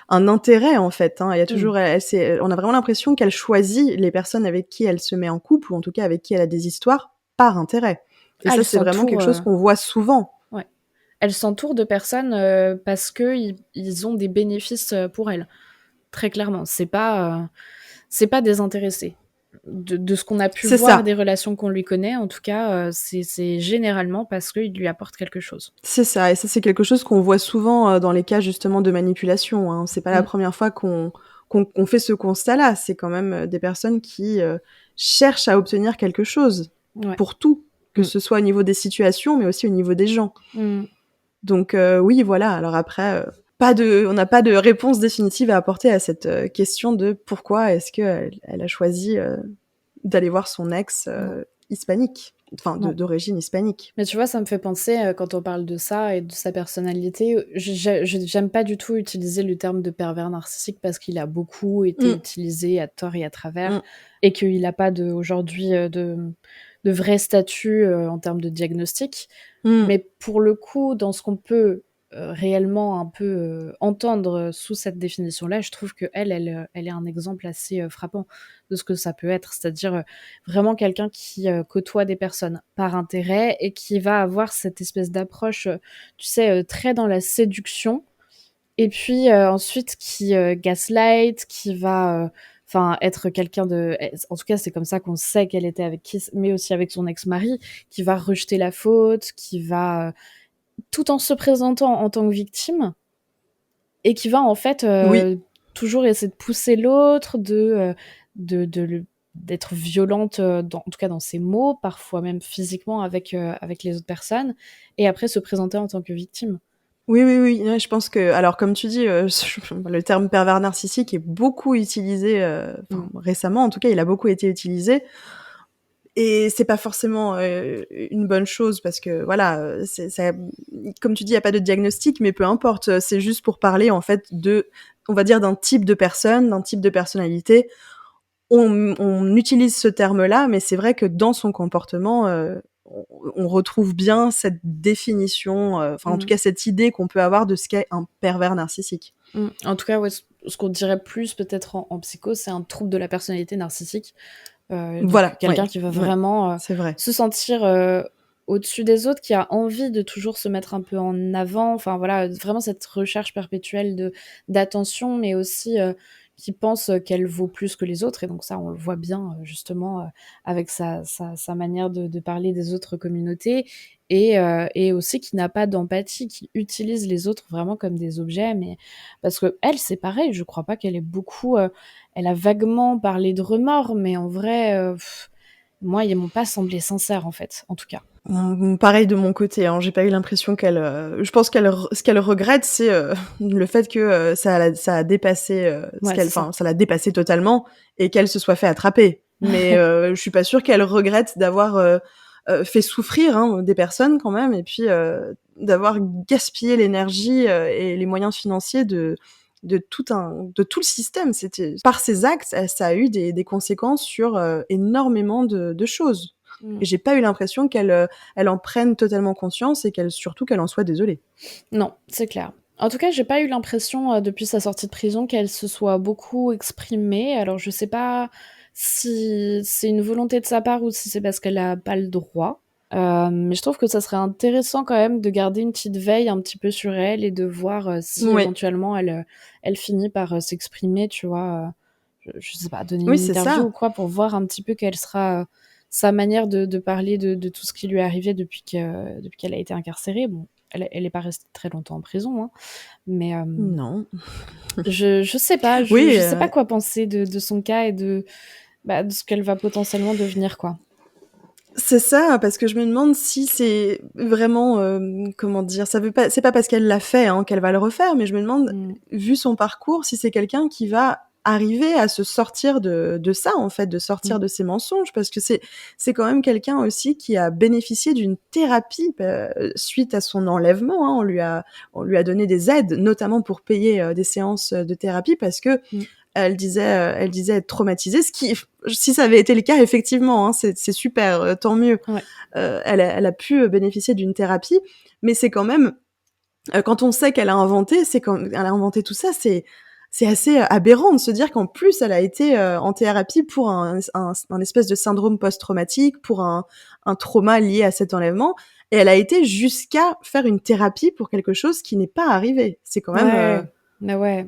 intérêt, en fait, hein. Mmh. On a vraiment l'impression qu'elle choisit les personnes avec qui elle se met en couple ou en tout cas avec qui elle a des histoires par intérêt. Et Ah, ça, c'est vraiment quelque chose qu'on voit souvent. ouais, elle s'entoure de personnes, parce qu'ils ont des bénéfices, pour elle. Très clairement, c'est pas désintéressé. De ce qu'on a pu C'est voir ça. des relations qu'on lui connaît, en tout cas, c'est généralement parce qu'il lui apporte quelque chose. C'est ça et ça, c'est quelque chose qu'on voit souvent, dans les cas justement de manipulation, hein. C'est pas la Mmh. première fois qu'on fait ce constat-là. C'est quand même, des personnes qui, cherchent à obtenir quelque chose, Ouais. pour tout, que Mmh. ce soit au niveau des situations, mais aussi au niveau des gens. Mmh. Donc oui, voilà, alors après, on n'a pas de réponse définitive à apporter à cette, question de pourquoi est-ce qu'elle a choisi, d'aller voir son ex, Non, hispanique, enfin non. d'origine hispanique. Mais tu vois, ça me fait penser, quand on parle de ça et de sa personnalité, j'aime pas du tout utiliser le terme de pervers narcissique parce qu'il a beaucoup été Mmh. utilisé à tort et à travers Mmh. et qu'il a pas aujourd'hui, de vrai statut, en termes de diagnostic. Mmh. Mais pour le coup, dans ce qu'on peut, réellement un peu, entendre sous cette définition-là, je trouve qu'elle, elle est un exemple assez, frappant de ce que ça peut être. C'est-à-dire, vraiment quelqu'un qui, côtoie des personnes par intérêt et qui va avoir cette espèce d'approche, tu sais, très dans la séduction et puis, ensuite qui, gaslight, qui va, être quelqu'un de en tout cas, c'est comme ça qu'on sait qu'elle était avec Kiss, mais aussi avec son ex-mari, qui va rejeter la faute, qui va, tout en se présentant en tant que victime et qui va en fait, Oui. toujours essayer de pousser l'autre, de le d'être violente, en tout cas dans ses mots, parfois même physiquement avec les autres personnes et après se présenter en tant que victime. Oui, oui, oui, ouais, je pense que alors comme tu dis, le terme pervers narcissique est beaucoup utilisé, Mmh. récemment en tout cas, il a beaucoup été utilisé et c'est pas forcément, une bonne chose parce que voilà, c'est ça comme tu dis, il y a pas de diagnostic, mais peu importe, c'est juste pour parler en fait on va dire d'un type de personne, d'un type de personnalité. On utilise ce terme-là, mais c'est vrai que dans son comportement, on retrouve bien cette définition, enfin en tout Mmh. cas cette idée qu'on peut avoir de ce qu'est un pervers narcissique. En tout cas, ouais, ce qu'on dirait plus peut-être en psycho, c'est un trouble de la personnalité narcissique. Donc Voilà, quelqu'un ouais, qui va ouais, vraiment, c'est vrai. se sentir, au-dessus des autres, qui a envie de toujours se mettre un peu en avant, enfin voilà, vraiment cette recherche perpétuelle d'attention, mais aussi, qui pense qu'elle vaut plus que les autres et donc ça, on le voit bien, justement, avec sa manière de parler des autres communautés et aussi qui n'a pas d'empathie, qui utilise les autres vraiment comme des objets, mais parce qu'elle, c'est pareil, je crois pas qu'elle ait beaucoup, elle a vaguement parlé de remords, mais en vrai, moi, ils m'ont pas semblé sincères, en fait, en tout cas. Pareil de mon côté, hein, j'ai pas eu l'impression qu'elle, je pense ce qu'elle regrette, c'est, le fait que, ça a dépassé, ce Ouais, qu'elle c'est ça. enfin, ça l'a dépassé totalement et qu'elle se soit fait attraper. Mais, je suis pas sûre qu'elle regrette d'avoir, fait souffrir, hein, des personnes quand même et puis, d'avoir gaspillé l'énergie, et les moyens financiers de tout le système. C'était par ses actes, ça a eu des conséquences sur, énormément de choses. Mmh. Et j'ai pas eu l'impression elle en prenne totalement conscience et surtout qu'elle en soit désolée. Non, c'est clair. En tout cas, j'ai pas eu l'impression, depuis sa sortie de prison, qu'elle se soit beaucoup exprimée. Alors je sais pas si c'est une volonté de sa part ou si c'est parce qu'elle a pas le droit. Mais je trouve que ça serait intéressant quand même de garder une petite veille un petit peu sur elle et de voir, si Oui, éventuellement elle finit par, s'exprimer, tu vois? Je sais pas, donner oui, une c'est interview ça. ou quoi pour voir un petit peu quelle sera, sa manière de parler de tout ce qui lui est arrivé depuis qu'elle a été incarcérée. Bon, elle est pas restée très longtemps en prison, hein, mais Non. je sais pas, Oui, je sais pas quoi penser de son cas et de ce qu'elle va potentiellement devenir, quoi. c'est ça, parce que je me demande si c'est vraiment, comment dire? Ça veut pas c'est pas parce qu'elle l'a fait, hein, qu'elle va le refaire, mais je me demande, Mmh. vu son parcours, si c'est quelqu'un qui va arriver à se sortir de ça, en fait, de sortir Mmh. de ses mensonges. Parce que c'est quand même quelqu'un aussi qui a bénéficié d'une thérapie, suite à son enlèvement, hein. On lui a donné des aides, notamment pour payer, des séances, de thérapie parce que Mmh. elle disait être traumatisée, ce qui si ça avait été le cas, effectivement, hein, c'est super, tant mieux. Ouais. Elle a pu, bénéficier d'une thérapie, mais c'est quand même, quand on sait qu'elle a inventé tout ça, c'est assez, aberrant de se dire qu'en plus elle a été, en thérapie pour un espèce de syndrome post-traumatique, pour un trauma lié à cet enlèvement et elle a été jusqu'à faire une thérapie pour quelque chose qui n'est pas arrivé. C'est quand même, Ouais. Bah, ouais.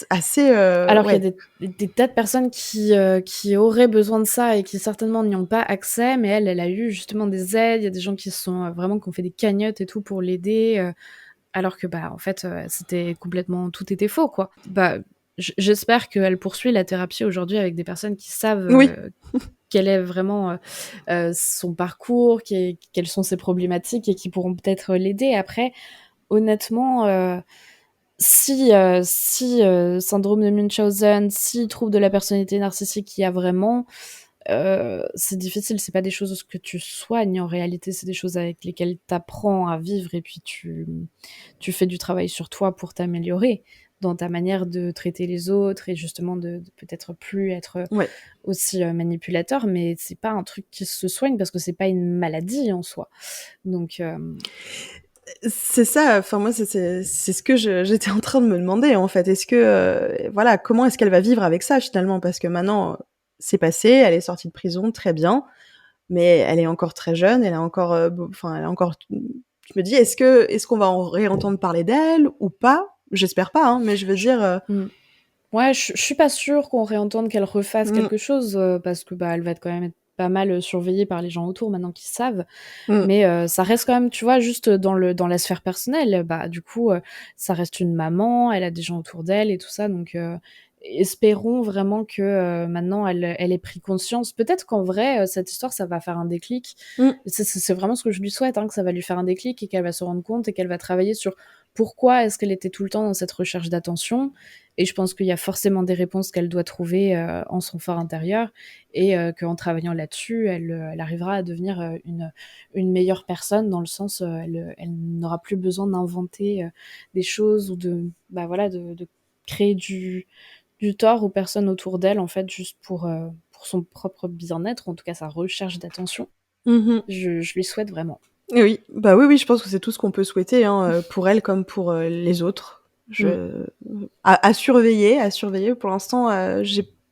assez, Alors qu'il y ouais. a des tas de personnes qui auraient besoin de ça et qui certainement n'y ont pas accès, mais elle a eu justement des aides. Il y a des gens qui sont, vraiment qui ont fait des cagnottes et tout pour l'aider, alors que, bah, en fait, c'était complètement tout était faux, quoi. Bah, j'espère qu'elle poursuit la thérapie aujourd'hui avec des personnes qui savent, Oui. quel est vraiment, son parcours, quelles sont ses problématiques et qui pourront peut-être l'aider. Après, honnêtement, si syndrome de Munchausen, si trouble de la personnalité narcissique qu'il y a vraiment, c'est difficile, c'est pas des choses que tu soignes en réalité, c'est des choses avec lesquelles tu apprends à vivre et puis tu fais du travail sur toi pour t'améliorer dans ta manière de traiter les autres et justement de peut-être plus être, Ouais. aussi, manipulateur, mais c'est pas un truc qui se soigne parce que c'est pas une maladie en soi. Donc C'est ça, enfin moi c'est ce que j'étais en train de me demander en fait. Est-ce que, voilà, comment est-ce qu'elle va vivre avec ça finalement? Parce que maintenant, c'est passé, elle est sortie de prison, très bien, mais elle est encore très jeune, elle a encore, enfin elle a encore je me dis: est-ce qu'on va en réentendre parler d'elle ou pas? J'espère pas, hein, mais je veux je dire, mmh. Ouais, je suis pas sûre qu'on réentende qu'elle refasse mmh, quelque chose, parce que, bah, elle va être quand même être pas mal, surveillée par les gens autour maintenant qu'ils savent. mmh, Mais, ça reste quand même, tu vois, juste dans la sphère personnelle, bah, du coup, ça reste une maman, elle a des gens autour d'elle et tout ça, donc, espérons vraiment que, maintenant elle ait pris conscience. Peut-être qu'en vrai, cette histoire, ça va faire un déclic. mmh. C'est vraiment ce que je lui souhaite, hein, que ça va lui faire un déclic et qu'elle va se rendre compte et qu'elle va travailler sur pourquoi est-ce qu'elle était tout le temps dans cette recherche d'attention et je pense qu'il y a forcément des réponses qu'elle doit trouver, en son fort intérieur et qu'en travaillant là-dessus, elle arrivera à devenir, une meilleure personne dans le sens, elle n'aura plus besoin d'inventer, des choses ou bah, voilà, de créer du tort aux personnes autour d'elle, en fait, juste pour son propre bien-être, en tout cas sa recherche d'attention. Mmh. Je lui souhaite vraiment. Oui, bah, oui, oui, je pense que c'est tout ce qu'on peut souhaiter, hein, pour elle comme pour, les autres. Mmh. À surveiller, à surveiller. Pour l'instant,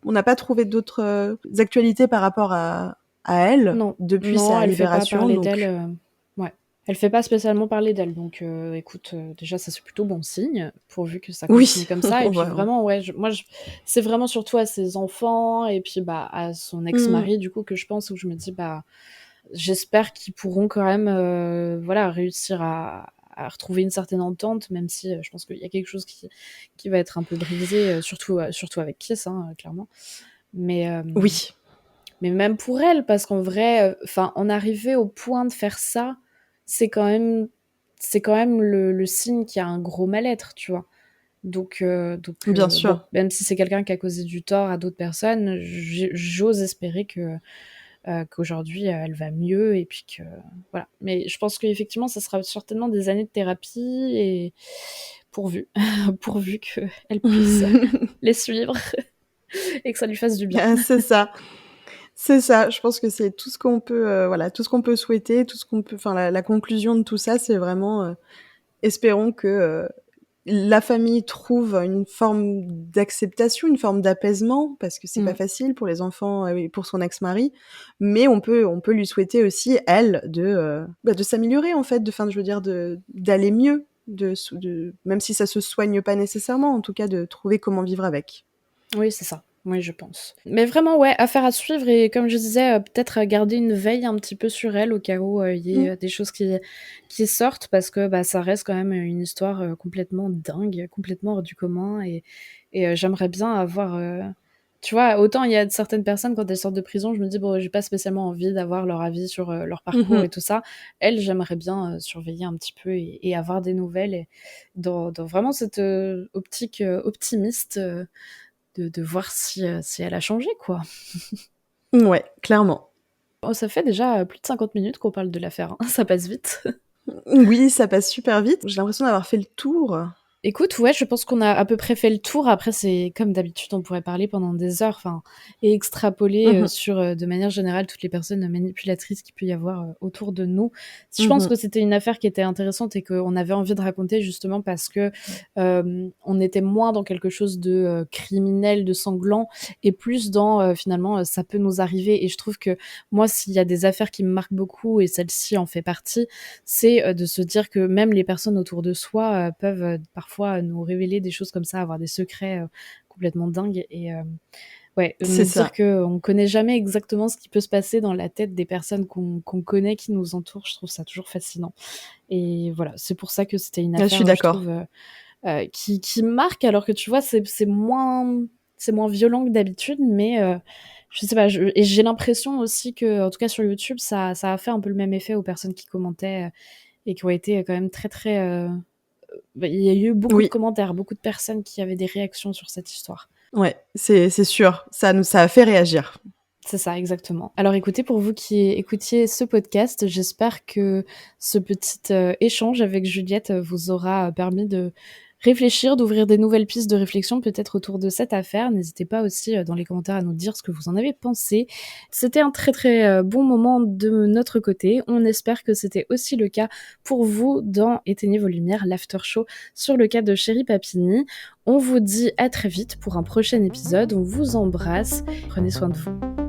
on n'a pas trouvé d'autres, actualités par rapport à elle Non, depuis non, sa elle fait pas libération, parler d'elle, donc ouais. Elle fait pas spécialement parler d'elle, donc écoute, déjà ça c'est plutôt bon signe, pourvu que ça Oui, continue comme ça et on puis va vraiment ouais, c'est vraiment surtout à ses enfants et puis, bah, à son mmh. ex-mari du coup que je pense, où je me dis: «Bah, j'espère qu'ils pourront quand même, voilà, réussir à retrouver une certaine entente», même si, je pense qu'il y a quelque chose qui va être un peu brisé, surtout avec Kiss, hein, clairement. Mais, Oui, mais même pour elle, parce qu'en vrai, enfin, en arriver au point de faire ça, c'est quand même, c'est quand même le signe qu'il y a un gros mal-être, tu vois. bien Bon, sûr. même si c'est quelqu'un qui a causé du tort à d'autres personnes, j'ose espérer qu'aujourd'hui elle va mieux et puis que voilà. Mais je pense qu'effectivement, ça sera certainement des années de thérapie et pourvu, pourvu qu'elle puisse les suivre et que ça lui fasse du bien. Ah, c'est ça. C'est ça, je pense que c'est tout ce qu'on peut, voilà, tout ce qu'on peut souhaiter, tout ce qu'on peut enfin la conclusion de tout ça, c'est vraiment, espérons que, la famille trouve une forme d'acceptation, une forme d'apaisement, parce que c'est pas Mm. facile pour les enfants, et pour son ex-mari, mais on peut lui souhaiter aussi, elle, de s'améliorer en fait, je veux dire d'aller mieux, de même si ça se soigne pas nécessairement, en tout cas de trouver comment vivre avec. Oui, c'est ça. Oui, je pense. Mais vraiment, ouais, affaire à suivre et comme je disais, peut-être garder une veille un petit peu sur elle au cas où il y ait Mmh. des choses qui sortent parce que bah, ça reste quand même une histoire complètement dingue, complètement hors du commun et j'aimerais bien avoir. Tu vois, autant il y a certaines personnes quand elles sortent de prison, je me dis bon, j'ai pas spécialement envie d'avoir leur avis sur leur Mmh parcours et mh. tout ça. Elle, j'aimerais bien surveiller un petit peu et avoir des nouvelles et dans vraiment cette optique optimiste. De voir si elle a changé, quoi. Ouais, clairement. Oh, ça fait déjà plus de 50 minutes qu'on parle de l'affaire, hein. Ça passe vite. Oui, ça passe super vite. J'ai l'impression d'avoir fait le tour. Écoute, ouais, je pense qu'on a à peu près fait le tour. Après, c'est comme d'habitude, on pourrait parler pendant des heures, enfin, et extrapoler Mmh mh. sur, de manière générale, toutes les personnes manipulatrices qu'il peut y avoir autour de nous. Je Mmh pense mh. que c'était une affaire qui était intéressante et qu'on avait envie de raconter justement parce que on était moins dans quelque chose de criminel, de sanglant, et plus dans finalement, ça peut nous arriver. Et je trouve que moi, s'il y a des affaires qui me marquent beaucoup, et celle-ci en fait partie, c'est de se dire que même les personnes autour de soi peuvent parfois nous révéler des choses comme ça, avoir des secrets complètement dingues. Et ouais, me C'est dire ça. qu'on connaît jamais exactement ce qui peut se passer dans la tête des personnes qu'on connaît, qui nous entourent, je trouve ça toujours fascinant. Et voilà, c'est pour ça que c'était une Ah, je suis affaire, je trouve, d'accord. qui marque, alors que tu vois, c'est moins violent que d'habitude, mais je sais pas, et j'ai l'impression aussi que, en tout cas sur YouTube, ça a fait un peu le même effet aux personnes qui commentaient et qui ont été quand même très très. Bah, il y a eu beaucoup de Oui, commentaires, beaucoup de personnes qui avaient des réactions sur cette histoire. ouais, c'est sûr. Ça a fait réagir. C'est ça, exactement. Alors écoutez, pour vous qui écoutiez ce podcast, j'espère que ce petit échange avec Juliette vous aura permis de réfléchir, d'ouvrir des nouvelles pistes de réflexion peut-être autour de cette affaire. N'hésitez pas aussi dans les commentaires à nous dire ce que vous en avez pensé. C'était un très très bon moment de notre côté. On espère que c'était aussi le cas pour vous dans Éteignez vos lumières, l'after show sur le cas de Chéri Papini. On vous dit à très vite pour un prochain épisode. On vous embrasse. Prenez soin de vous.